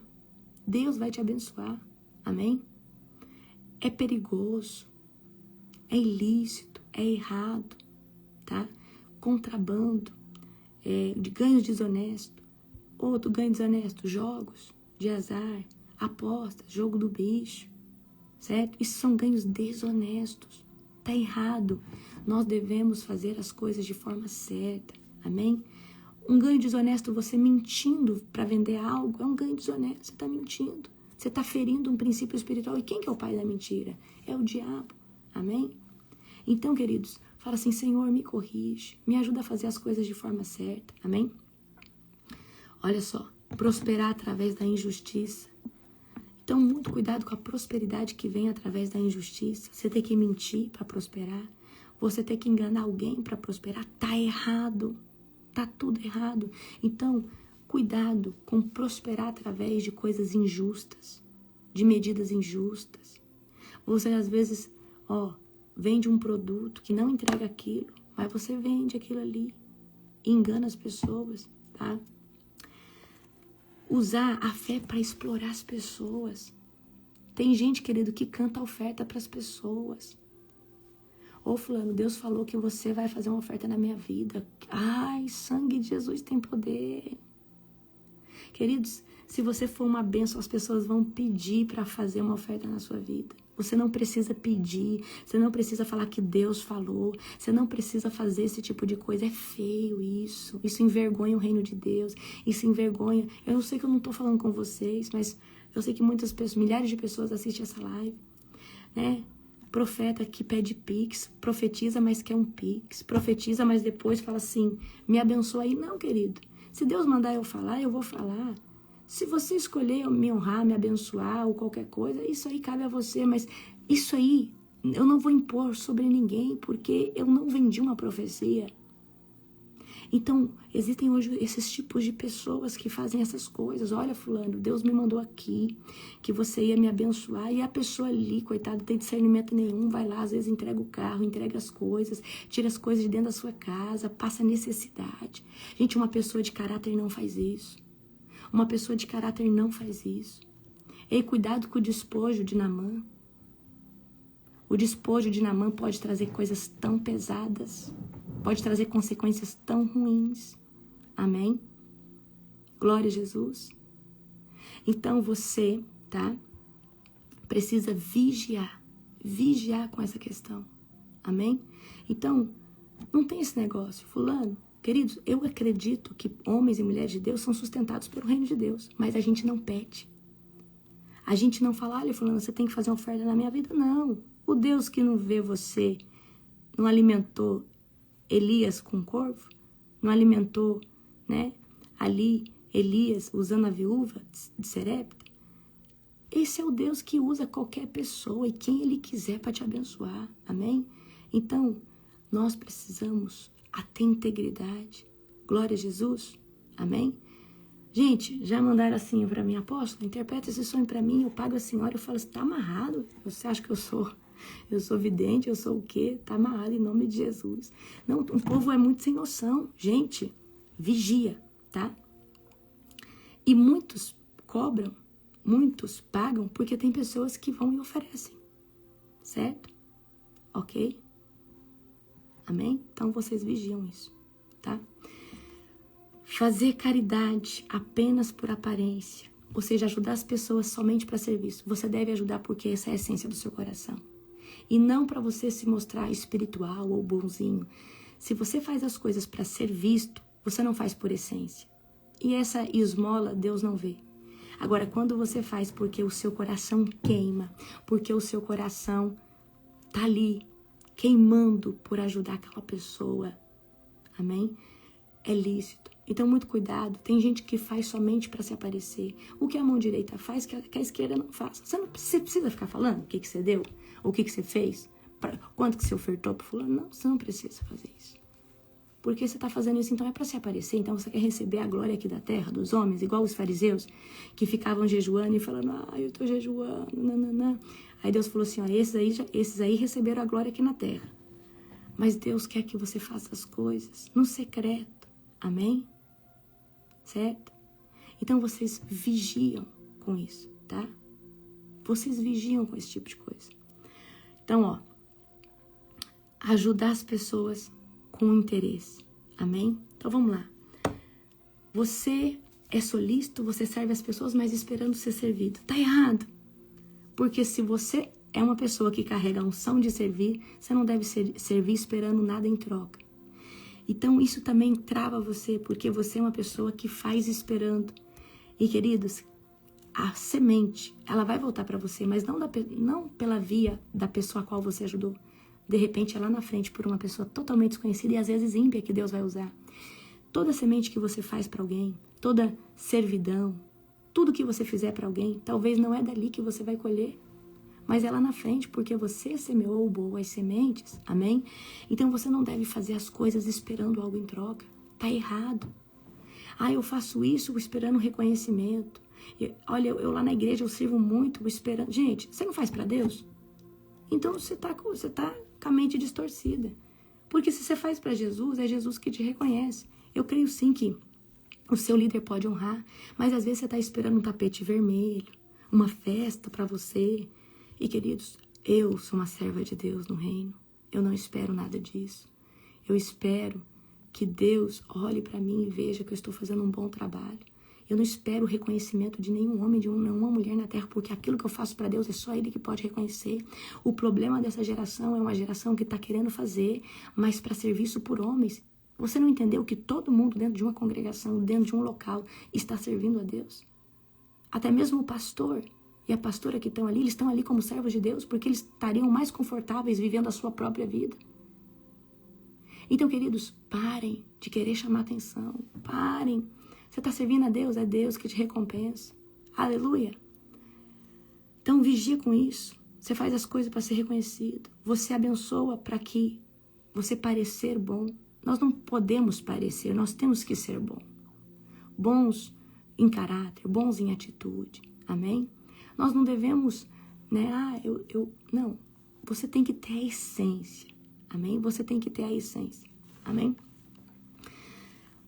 Deus vai te abençoar. Amém? É perigoso, é ilícito, é errado, tá? Contrabando, de ganhos desonestos. Outro ganho desonesto, jogos de azar, apostas, jogo do bicho, certo? Isso são ganhos desonestos. Tá errado. Nós devemos fazer as coisas de forma certa. Amém? Um ganho desonesto, você mentindo para vender algo, é um ganho desonesto. Você está mentindo. Você está ferindo um princípio espiritual. E quem que é o pai da mentira? É o diabo. Amém? Então, queridos, fala assim, Senhor, me corrige. Me ajuda a fazer as coisas de forma certa. Amém? Olha só. Prosperar através da injustiça. Então, muito cuidado com a prosperidade que vem através da injustiça. Você tem que mentir para prosperar. Você tem que enganar alguém para prosperar. Tá errado. Tá tudo errado. Então, cuidado com prosperar através de coisas injustas, de medidas injustas. Você, às vezes, vende um produto que não entrega aquilo, mas você vende aquilo ali e engana as pessoas, tá? Usar a fé para explorar as pessoas. Tem gente, querido, que canta oferta para as pessoas. Ô fulano, Deus falou que você vai fazer uma oferta na minha vida. Ai, sangue de Jesus tem poder. Queridos, se você for uma bênção, as pessoas vão pedir para fazer uma oferta na sua vida. Você não precisa pedir, você não precisa falar que Deus falou, você não precisa fazer esse tipo de coisa. É feio isso. Isso envergonha o reino de Deus, isso envergonha. Eu sei que eu não estou falando com vocês, mas eu sei que muitas pessoas, milhares de pessoas assistem essa live, né? Profeta que pede pix, profetiza, mas quer um pix, profetiza, mas depois fala assim, me abençoa aí. Não, querido, se Deus mandar eu falar, eu vou falar. Se você escolher me honrar, me abençoar ou qualquer coisa, isso aí cabe a você, mas isso aí eu não vou impor sobre ninguém, porque eu não vendi uma profecia. Então, existem hoje esses tipos de pessoas que fazem essas coisas. Olha, fulano, Deus me mandou aqui, que você ia me abençoar. E a pessoa ali, coitada, não tem discernimento nenhum, vai lá, às vezes entrega o carro, entrega as coisas, tira as coisas de dentro da sua casa, passa necessidade. Gente, uma pessoa de caráter não faz isso. Uma pessoa de caráter não faz isso. Ei, cuidado com o despojo de Naamã. O despojo de Naamã pode trazer coisas tão pesadas, pode trazer consequências tão ruins. Amém? Glória a Jesus. Então você, tá? Precisa vigiar com essa questão. Amém? Então, não tem esse negócio, fulano. Queridos, eu acredito que homens e mulheres de Deus são sustentados pelo reino de Deus, mas a gente não pede. A gente não fala, olha, fulano, você tem que fazer uma oferta na minha vida. Não. O Deus que não vê você, não alimentou Elias com corvo, não alimentou, né, ali Elias usando a viúva de Serepta. Esse é o Deus que usa qualquer pessoa e quem Ele quiser para te abençoar, amém? Então, nós precisamos ter integridade, glória a Jesus, amém? Gente, já mandaram assim para mim, apóstolo, interpreta esse sonho para mim, eu pago a senhora, eu falo, você tá amarrado? Você acha que eu sou vidente, eu sou o quê? Tá amarrado em nome de Jesus. Não, o povo é muito sem noção. Gente, vigia, tá? E muitos cobram, muitos pagam, porque tem pessoas que vão e oferecem. Certo? Ok? Amém? Então vocês vigiam isso, tá? Fazer caridade apenas por aparência, ou seja, ajudar as pessoas somente para serviço. Você deve ajudar porque essa é a essência do seu coração. E não para você se mostrar espiritual ou bonzinho. Se você faz as coisas para ser visto, você não faz por essência. E essa esmola Deus não vê. Agora, quando você faz porque o seu coração queima, porque o seu coração tá ali queimando por ajudar aquela pessoa, amém? É lícito. Então, muito cuidado. Tem gente que faz somente para se aparecer. O que a mão direita faz, que a esquerda não faça. Você precisa ficar falando o que você deu, o que você fez, quanto que você ofertou para fulano. Não, você não precisa fazer isso. Porque você está fazendo isso, então é para se aparecer. Então você quer receber a glória aqui da terra, dos homens, igual os fariseus, que ficavam jejuando e falando, eu estou jejuando, nananã. Aí Deus falou assim, esses aí receberam a glória aqui na terra. Mas Deus quer que você faça as coisas no secreto. Amém? certo? Então vocês vigiam com isso, tá? Vocês vigiam com esse tipo de coisa. Então, ó, ajudar as pessoas com interesse, amém? Então vamos lá. Você é solícito, você serve as pessoas, mas esperando ser servido. Tá errado. Porque se você é uma pessoa que carrega a unção de servir, você não deve servir esperando nada em troca. Então isso também trava você, porque você é uma pessoa que faz esperando. E queridos, a semente, ela vai voltar para você, mas não pela via da pessoa a qual você ajudou. De repente é lá na frente por uma pessoa totalmente desconhecida e às vezes ímpia que Deus vai usar. Toda semente que você faz para alguém, toda servidão, tudo que você fizer para alguém, talvez não é dali que você vai colher, mas é lá na frente, porque você semeou boas sementes, amém? Então você não deve fazer as coisas esperando algo em troca, tá errado. Ah, eu faço isso esperando reconhecimento. Olha, eu lá na igreja eu sirvo muito esperando. Gente, você não faz para Deus? Então você tá com a mente distorcida. Porque se você faz para Jesus, é Jesus que te reconhece. Eu creio sim que o seu líder pode honrar, mas às vezes você está esperando um tapete vermelho, uma festa para você. E queridos, eu sou uma serva de Deus no reino. Eu não espero nada disso. Eu espero que Deus olhe para mim e veja que eu estou fazendo um bom trabalho. Eu não espero o reconhecimento de nenhum homem, de nenhuma mulher na terra, porque aquilo que eu faço para Deus é só Ele que pode reconhecer. O problema dessa geração é uma geração que está querendo fazer, mas para serviço por homens. Você não entendeu que todo mundo dentro de uma congregação, dentro de um local, está servindo a Deus? Até mesmo o pastor e a pastora que estão ali, eles estão ali como servos de Deus, porque eles estariam mais confortáveis vivendo a sua própria vida. Então, queridos, parem de querer chamar atenção. Parem. Você está servindo a Deus, é Deus que te recompensa. Aleluia. Então, vigia com isso. Você faz as coisas para ser reconhecido. Você abençoa para que você parecer bom. Nós não podemos parecer, nós temos que ser bom. Bons em caráter, bons em atitude. Amém? Nós não devemos, né? Não. Você tem que ter a essência. Amém? Você tem que ter a essência. Amém?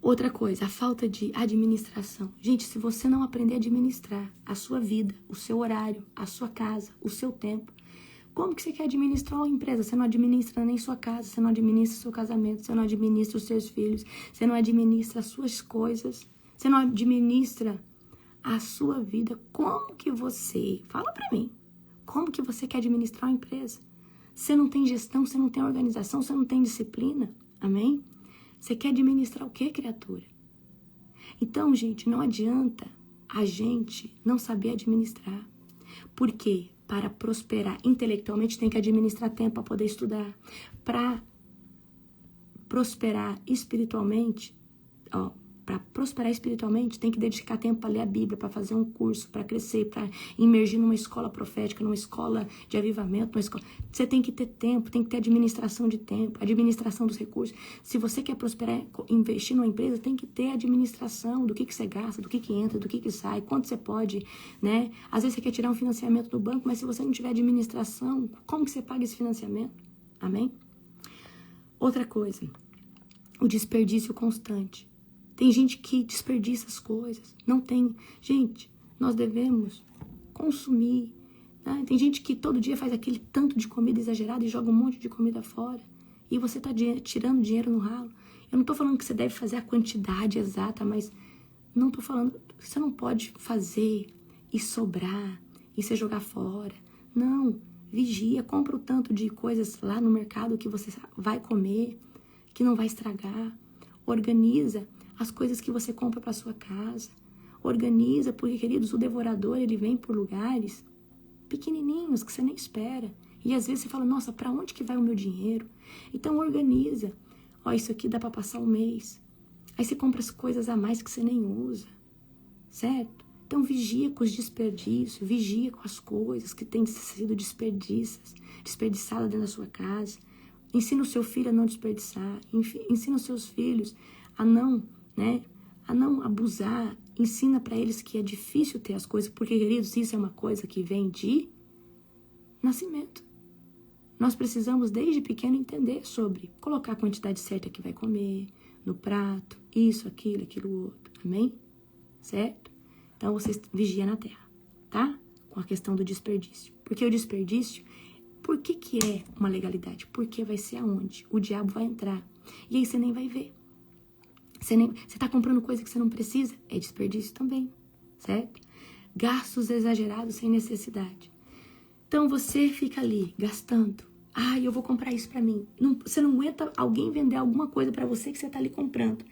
Outra coisa, a falta de administração. Gente, se você não aprender a administrar a sua vida, o seu horário, a sua casa, o seu tempo, como que você quer administrar uma empresa? Você não administra nem sua casa, você não administra seu casamento, você não administra os seus filhos, você não administra as suas coisas, você não administra a sua vida. Como que você, fala pra mim, como que você quer administrar uma empresa? Você não tem gestão, você não tem organização, você não tem disciplina, amém? Você quer administrar o que, criatura? Então, gente, não adianta a gente não saber administrar. Por quê? Para prosperar intelectualmente tem que administrar tempo para poder estudar. Para prosperar espiritualmente, para prosperar espiritualmente tem que dedicar tempo para ler a Bíblia, para fazer um curso, para crescer, para imergir numa escola profética, numa escola de avivamento, numa escola. Você tem que ter tempo, tem que ter administração de tempo, administração dos recursos. Se você quer prosperar, investir numa empresa, tem que ter administração do que você gasta, do que entra, do que sai, quanto você pode, né? Às vezes você quer tirar um financiamento do banco, mas se você não tiver administração, como que você paga esse financiamento? Amém? Outra coisa, o desperdício constante. Tem gente que desperdiça as coisas. Não tem. Gente, nós devemos consumir. Né? Tem gente que todo dia faz aquele tanto de comida exagerada e joga um monte de comida fora. E você está tirando dinheiro no ralo. Eu não estou falando que você deve fazer a quantidade exata, mas não estou falando que você não pode fazer e sobrar e você jogar fora. Não. Vigia, compra o tanto de coisas lá no mercado que você vai comer, que não vai estragar. Organiza as coisas que você compra para sua casa. Organiza, porque, queridos, o devorador, ele vem por lugares pequenininhos que você nem espera. E às vezes você fala, nossa, para onde que vai o meu dinheiro? Então organiza. Ó, isso aqui dá para passar um mês. Aí você compra as coisas a mais que você nem usa. Certo? Então vigia com os desperdícios, vigia com as coisas que têm sido desperdiçadas dentro da sua casa. Ensina o seu filho a não desperdiçar. Ensina os seus filhos a não abusar. Ensina para eles que é difícil ter as coisas, porque, queridos, isso é uma coisa que vem de nascimento. Nós precisamos, desde pequeno, entender sobre colocar a quantidade certa que vai comer no prato, isso, aquilo, aquilo outro. Amém? certo? Então, você vigia na terra, tá? Com a questão do desperdício. Porque o desperdício, por que é uma legalidade? Porque vai ser aonde? O diabo vai entrar. E aí você nem vai ver. Você tá comprando coisa que você não precisa, é desperdício também, certo? Gastos exagerados sem necessidade. Então, você fica ali, gastando. Eu vou comprar isso pra mim. Você não aguenta alguém vender alguma coisa pra você que você tá ali comprando.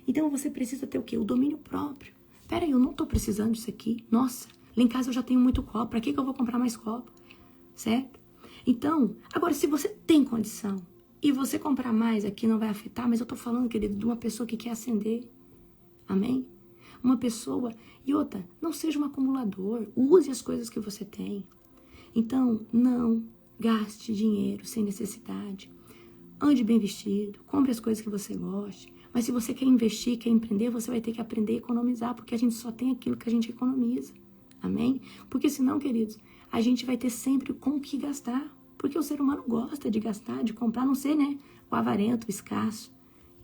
Então, você precisa ter o quê? O domínio próprio. Peraí, eu não tô precisando disso aqui. Nossa, lá em casa eu já tenho muito copo. Pra que eu vou comprar mais copo? Certo? Então, agora, se você tem condição e você comprar mais aqui não vai afetar, mas eu tô falando, querido, de uma pessoa que quer ascender. Amém? Uma pessoa... E outra, não seja um acumulador. Use as coisas que você tem. Então, não gaste dinheiro sem necessidade. Ande bem vestido, compre as coisas que você goste. Mas se você quer investir, quer empreender, você vai ter que aprender a economizar, porque a gente só tem aquilo que a gente economiza. Amém? Porque senão, queridos, a gente vai ter sempre com o que gastar. Porque o ser humano gosta de gastar, de comprar, não sei, né? O avarento, o escasso.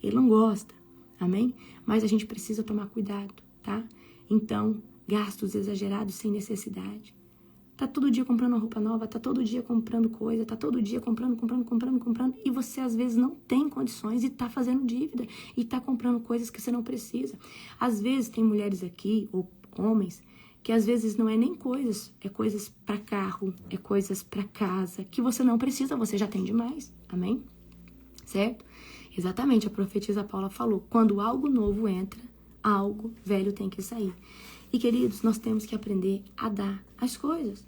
Ele não gosta. Amém? Mas a gente precisa tomar cuidado, tá? Então, gastos exagerados sem necessidade. Tá todo dia comprando roupa nova, tá todo dia comprando coisa, tá todo dia comprando, e você às vezes não tem condições e tá fazendo dívida e tá comprando coisas que você não precisa. Às vezes tem mulheres aqui, ou homens, que às vezes não é nem coisas, é coisas para carro, é coisas para casa, que você não precisa, você já tem demais, amém? Certo? Exatamente, a profetisa Paula falou, quando algo novo entra, algo velho tem que sair. E, queridos, nós temos que aprender a dar as coisas.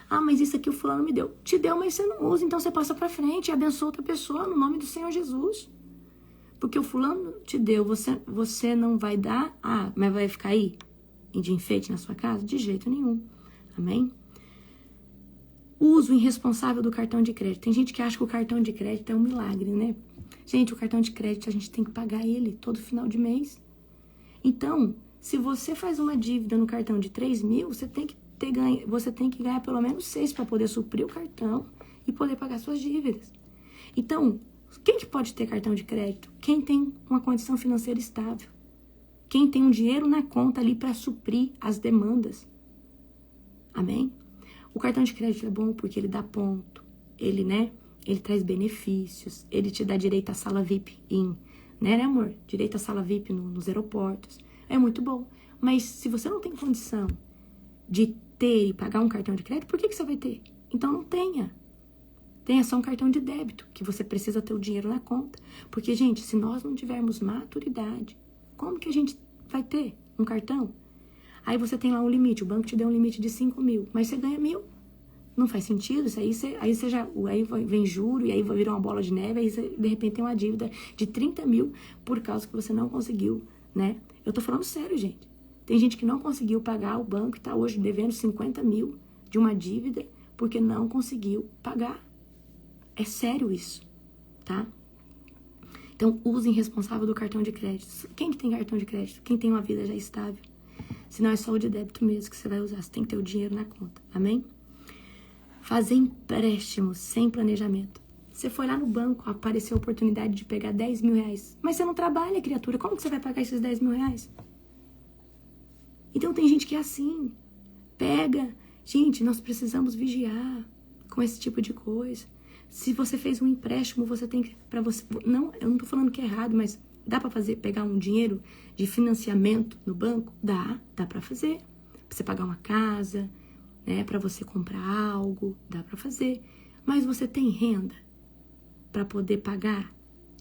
Mas isso aqui o fulano me deu. Te deu, mas você não usa, então você passa pra frente e abençoa outra pessoa no nome do Senhor Jesus. Porque o fulano te deu, você não vai dar, mas vai ficar aí de enfeite na sua casa? De jeito nenhum. Amém? Uso irresponsável do cartão de crédito. Tem gente que acha que o cartão de crédito é um milagre, né? Gente, o cartão de crédito a gente tem que pagar ele todo final de mês. Então, se você faz uma dívida no cartão de 3 mil, você tem que ganhar pelo menos 6 para poder suprir o cartão e poder pagar suas dívidas. Então, quem que pode ter cartão de crédito? Quem tem uma condição financeira estável. Quem tem um dinheiro na conta ali para suprir as demandas. Amém? O cartão de crédito é bom porque ele dá ponto. Ele traz benefícios. Ele te dá direito à sala VIP né, amor? Direito à sala VIP nos aeroportos. É muito bom. Mas se você não tem condição de ter e pagar um cartão de crédito, por que você vai ter? Então não tenha. Tenha só um cartão de débito, que você precisa ter o dinheiro na conta. Porque, gente, se nós não tivermos maturidade, como que a gente vai ter um cartão? Aí você tem lá um limite, o banco te deu um limite de 5 mil, mas você ganha 1.000. Não faz sentido, isso aí vem juro, e aí vai virar uma bola de neve, aí você, de repente tem uma dívida de 30 mil por causa que você não conseguiu, né? Eu tô falando sério, gente. Tem gente que não conseguiu pagar o banco e tá hoje devendo 50 mil de uma dívida porque não conseguiu pagar. É sério isso, tá? Então, uso irresponsável do cartão de crédito. Quem que tem cartão de crédito? Quem tem uma vida já estável. Senão é só o de débito mesmo que você vai usar. Você tem que ter o dinheiro na conta. Amém? Fazer empréstimos sem planejamento. Você foi lá no banco, apareceu a oportunidade de pegar 10 mil reais. Mas você não trabalha, criatura. Como que você vai pagar esses 10 mil reais? Então tem gente que é assim. Pega. Gente, nós precisamos vigiar com esse tipo de coisa. Se você fez um empréstimo, você tem que... Não, eu não tô falando que é errado, mas dá pra pegar um dinheiro de financiamento no banco? Dá pra fazer. Pra você pagar uma casa, né? Pra você comprar algo, dá pra fazer. Mas você tem renda pra poder pagar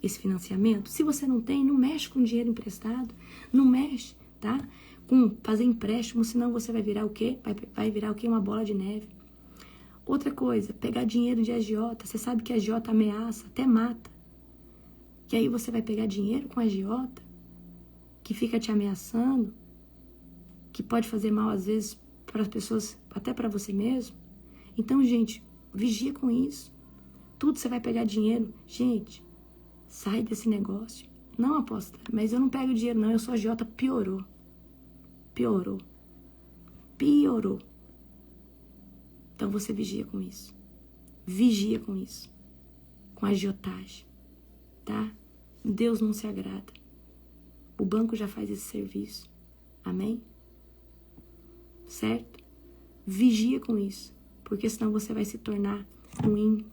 esse financiamento? Se você não tem, não mexe com dinheiro emprestado. Não mexe, tá? Com fazer empréstimo, senão você vai virar o quê? Vai virar o quê? Uma bola de neve. Outra coisa, pegar dinheiro de agiota. Você sabe que a agiota ameaça, até mata. E aí você vai pegar dinheiro com a agiota, que fica te ameaçando, que pode fazer mal às vezes para as pessoas, até para você mesmo. Então, gente, vigia com isso. Tudo você vai pegar dinheiro. Gente, sai desse negócio. Não aposta, mas eu não pego dinheiro não, eu sou agiota, piorou. Então você vigia com isso. Vigia com isso. Com a agiotagem. Tá? Deus não se agrada. O banco já faz esse serviço. Amém? certo? Vigia com isso, porque senão você vai se tornar ruim,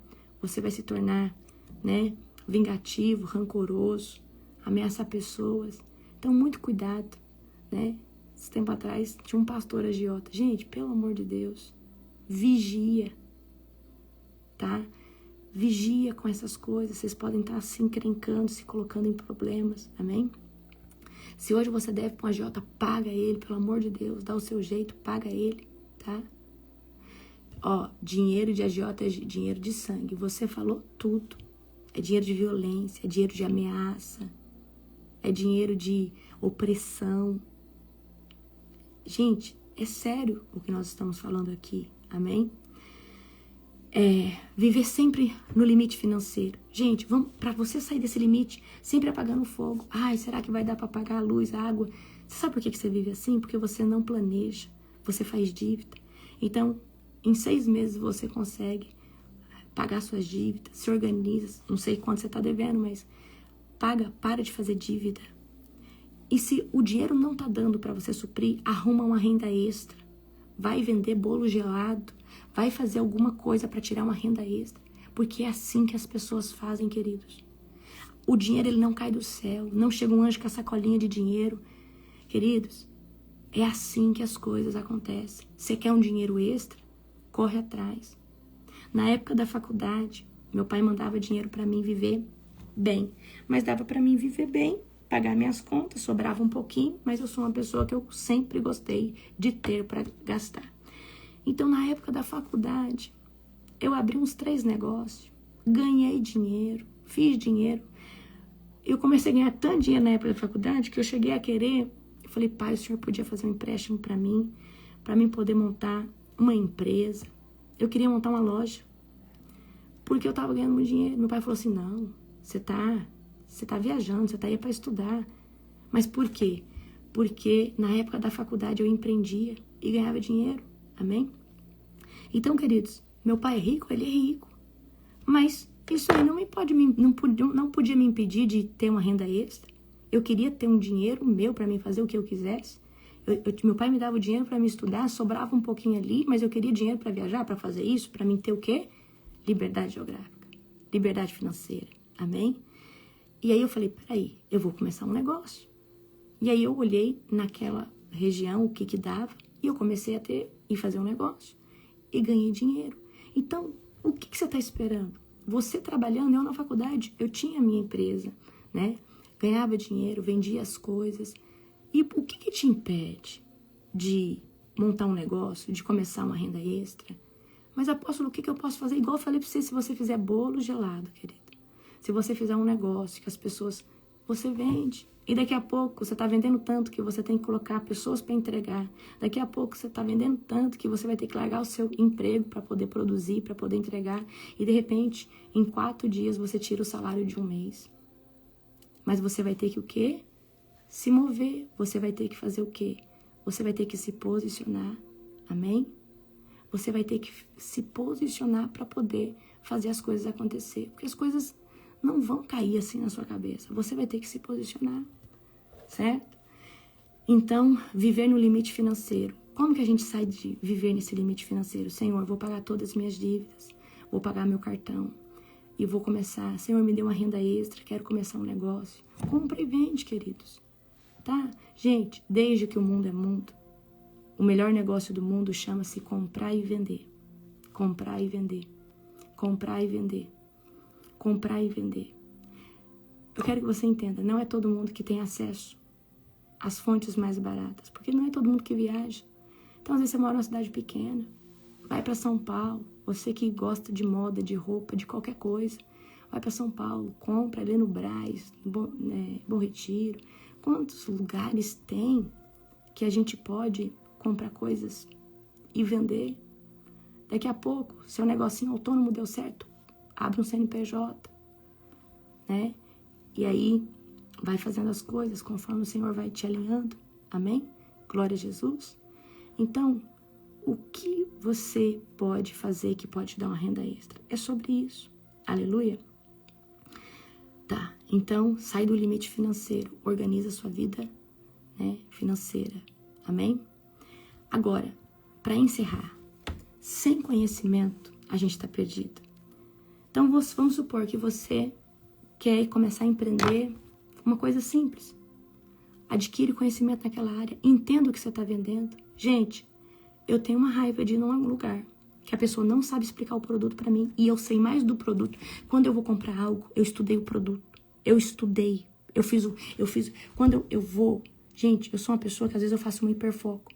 você vai se tornar, né, vingativo, rancoroso, ameaçar pessoas. Então, muito cuidado, né? Esse tempo atrás tinha um pastor agiota. Gente, pelo amor de Deus, vigia, tá? Vigia com essas coisas. Vocês podem estar se encrencando, se colocando em problemas, amém? Se hoje você deve para um agiota, paga ele, pelo amor de Deus, dá o seu jeito, paga ele, tá? Ó, dinheiro de agiota é dinheiro de sangue. Você falou tudo. É dinheiro de violência, é dinheiro de ameaça, é dinheiro de opressão. Gente, é sério o que nós estamos falando aqui, amém? Viver sempre no limite financeiro. Gente, para você sair desse limite, sempre apagando fogo. Ai, será que vai dar para pagar a luz, a água? Você sabe por que você vive assim? Porque você não planeja, você faz dívida. Então, em 6 meses você consegue pagar suas dívidas, se organiza. Não sei quanto você está devendo, mas para de fazer dívida. E se o dinheiro não tá dando para você suprir, arruma uma renda extra. Vai vender bolo gelado. Vai fazer alguma coisa para tirar uma renda extra. Porque é assim que as pessoas fazem, queridos. O dinheiro, ele não cai do céu. Não chega um anjo com a sacolinha de dinheiro. Queridos, é assim que as coisas acontecem. Você quer um dinheiro extra? Corre atrás. Na época da faculdade, meu pai mandava dinheiro para mim viver bem. Mas dava para mim viver bem, pagar minhas contas, sobrava um pouquinho, mas eu sou uma pessoa que eu sempre gostei de ter para gastar. Então, na época da faculdade, eu abri uns 3 negócios, ganhei dinheiro, fiz dinheiro. Eu comecei a ganhar tanto dinheiro na época da faculdade que eu cheguei a querer. Eu falei, pai, o senhor podia fazer um empréstimo para mim poder montar uma empresa. Eu queria montar uma loja, porque eu estava ganhando muito dinheiro. Meu pai falou assim, não, você tá viajando, você tá aí para estudar. Mas por quê? Porque na época da faculdade eu empreendia e ganhava dinheiro, amém? Então, queridos, meu pai é rico, ele é rico. Mas isso aí não podia me impedir de ter uma renda extra. Eu queria ter um dinheiro meu para mim fazer o que eu quisesse. Meu pai me dava o dinheiro para me estudar, sobrava um pouquinho ali, mas eu queria dinheiro para viajar, para fazer isso, para mim ter o quê? Liberdade geográfica, liberdade financeira, amém? E aí eu falei, peraí, eu vou começar um negócio. E aí eu olhei naquela região o que dava e eu comecei a fazer um negócio e ganhei dinheiro. Então, o que você está esperando? Você trabalhando, eu na faculdade, eu tinha a minha empresa, né? Ganhava dinheiro, vendia as coisas. E o que te impede de montar um negócio, de começar uma renda extra? Mas, apóstolo, o que eu posso fazer? Igual eu falei para você, se você fizer bolo gelado, querido. Se você fizer um negócio que as pessoas... Você vende. E daqui a pouco você está vendendo tanto que você tem que colocar pessoas para entregar. Daqui a pouco você está vendendo tanto que você vai ter que largar o seu emprego para poder produzir, para poder entregar. E, de repente, em 4 dias você tira o salário de um mês. Mas você vai ter que o quê? Se mover. Você vai ter que fazer o quê? Você vai ter que se posicionar. Amém? Você vai ter que se posicionar para poder fazer as coisas acontecer. Porque as coisas não vão cair assim na sua cabeça. Você vai ter que se posicionar. Certo? Então, viver no limite financeiro. Como que a gente sai de viver nesse limite financeiro? Senhor, eu vou pagar todas as minhas dívidas. Vou pagar meu cartão. E vou começar. Senhor, me dê uma renda extra. Quero começar um negócio. Compra e vende, queridos. Tá? Gente, desde que o mundo é mundo, o melhor negócio do mundo chama-se comprar e vender. Comprar e vender. Comprar e vender. Comprar e vender. Eu quero que você entenda, não é todo mundo que tem acesso às fontes mais baratas, porque não é todo mundo que viaja. Então, às vezes você mora numa cidade pequena, vai para São Paulo, você que gosta de moda, de roupa, de qualquer coisa, vai para São Paulo, compra ali no Brás, Bom Retiro. Quantos lugares tem que a gente pode comprar coisas e vender? Daqui a pouco, seu negocinho autônomo deu certo, abre um CNPJ, né? E aí, vai fazendo as coisas conforme o Senhor vai te alinhando. Amém? Glória a Jesus. Então, o que você pode fazer que pode te dar uma renda extra? É sobre isso. Aleluia. Tá, então, sai do limite financeiro. Organiza a sua vida, né, financeira. Amém? Agora, para encerrar, sem conhecimento, a gente está perdido. Então, vamos supor que você quer começar a empreender uma coisa simples. Adquire conhecimento naquela área, entenda o que você está vendendo. Gente, eu tenho uma raiva de ir num lugar que a pessoa não sabe explicar o produto para mim e eu sei mais do produto. Quando eu vou comprar algo, eu estudei o produto. Eu estudei. Eu fiz. Quando eu vou... Gente, eu sou uma pessoa que às vezes eu faço um hiperfoco.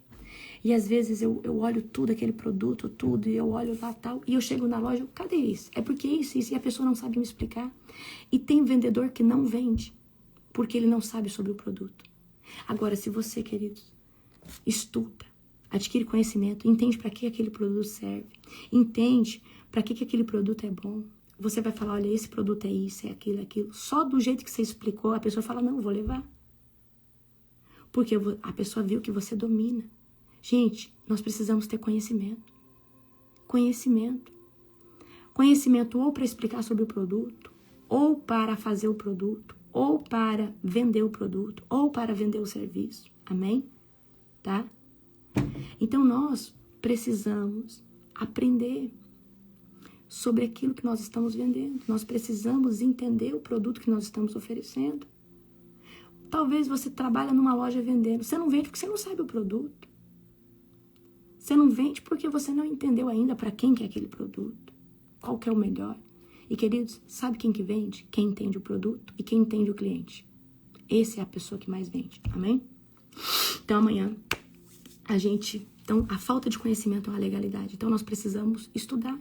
E às vezes eu olho tudo, aquele produto, tudo, e eu olho lá tal, e eu chego na loja, cadê isso? É porque isso, e a pessoa não sabe me explicar. E tem vendedor que não vende, porque ele não sabe sobre o produto. Agora, se você, queridos, estuda, adquire conhecimento, entende para que aquele produto serve, entende para que aquele produto é bom, você vai falar, olha, esse produto é isso, é aquilo, é aquilo. Só do jeito que você explicou, a pessoa fala, não, eu vou levar. Porque a pessoa viu que você domina. Gente, nós precisamos ter conhecimento. Conhecimento. Conhecimento ou para explicar sobre o produto, ou para fazer o produto, ou para vender o produto, ou para vender o serviço. Amém? Tá? Então, nós precisamos aprender sobre aquilo que nós estamos vendendo. Nós precisamos entender o produto que nós estamos oferecendo. Talvez você trabalhe numa loja vendendo. Você não vende porque você não sabe o produto. Você não vende porque você não entendeu ainda para quem que é aquele produto. Qual que é o melhor. E, queridos, sabe quem que vende? Quem entende o produto e quem entende o cliente. Essa é a pessoa que mais vende. Amém? Então, amanhã, Então, a falta de conhecimento é uma legalidade. Então, nós precisamos estudar.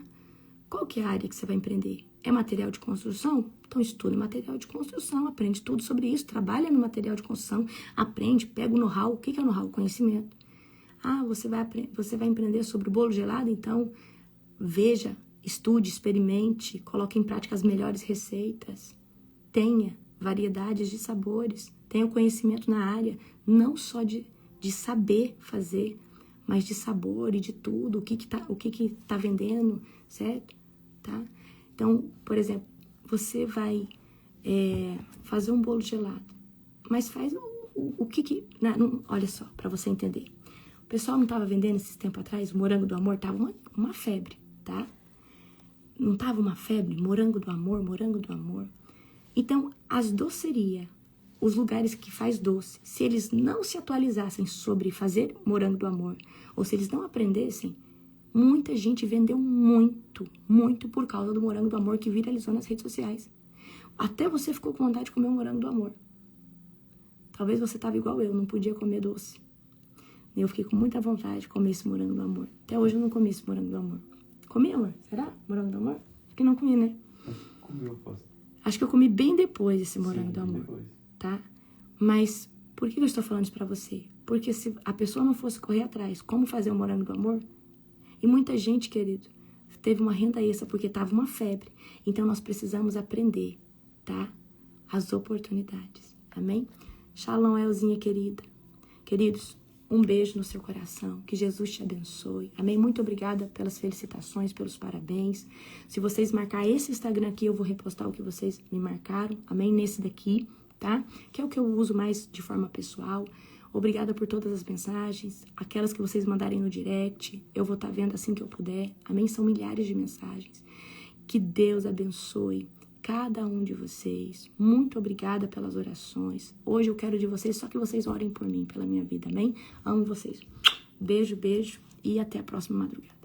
Qual que é a área que você vai empreender? É material de construção? Então, estuda material de construção, aprende tudo sobre isso, trabalha no material de construção, aprende, pega o know-how. O que é o know-how? Conhecimento. Ah, você vai empreender sobre o bolo gelado? Então, veja, estude, experimente, coloque em prática as melhores receitas. Tenha variedades de sabores, tenha conhecimento na área, não só de saber fazer, mas de sabor e de tudo, o que tá vendendo, certo? Tá? Então, por exemplo, você vai fazer um bolo gelado, mas faz o que olha só, para você entender. O pessoal não estava vendendo esses tempos atrás, o morango do amor, tava uma febre, tá? Não tava uma febre? Morango do amor, morango do amor. Então, as docerias, os lugares que faz doce, se eles não se atualizassem sobre fazer morango do amor, ou se eles não aprendessem, muita gente vendeu muito, muito por causa do morango do amor que viralizou nas redes sociais. Até você ficou com vontade de comer o morango do amor. Talvez você estava igual eu, não podia comer doce. Eu fiquei com muita vontade de comer esse morango do amor. Até hoje eu não comi esse morango do amor. Comi, amor? Será? Morango do amor? Acho que não comi, né? Comi, eu posso. Acho que eu comi bem depois esse morango do amor. Depois. Tá? Mas por que eu estou falando isso pra você? Porque se a pessoa não fosse correr atrás, como fazer o morango do amor? E muita gente, querido, teve uma renda extra porque tava uma febre. Então nós precisamos aprender, tá? As oportunidades. Amém? Shalom, Elzinha querida. Queridos, um beijo no seu coração. Que Jesus te abençoe. Amém? Muito obrigada pelas felicitações, pelos parabéns. Se vocês marcar esse Instagram aqui, eu vou repostar o que vocês me marcaram. Amém? Nesse daqui, tá? Que é o que eu uso mais de forma pessoal. Obrigada por todas as mensagens. Aquelas que vocês mandarem no direct, eu vou estar vendo assim que eu puder. Amém? São milhares de mensagens. Que Deus abençoe cada um de vocês. Muito obrigada pelas orações. Hoje eu quero de vocês só que vocês orem por mim, pela minha vida. Amém? Amo vocês. Beijo, beijo e até a próxima madrugada.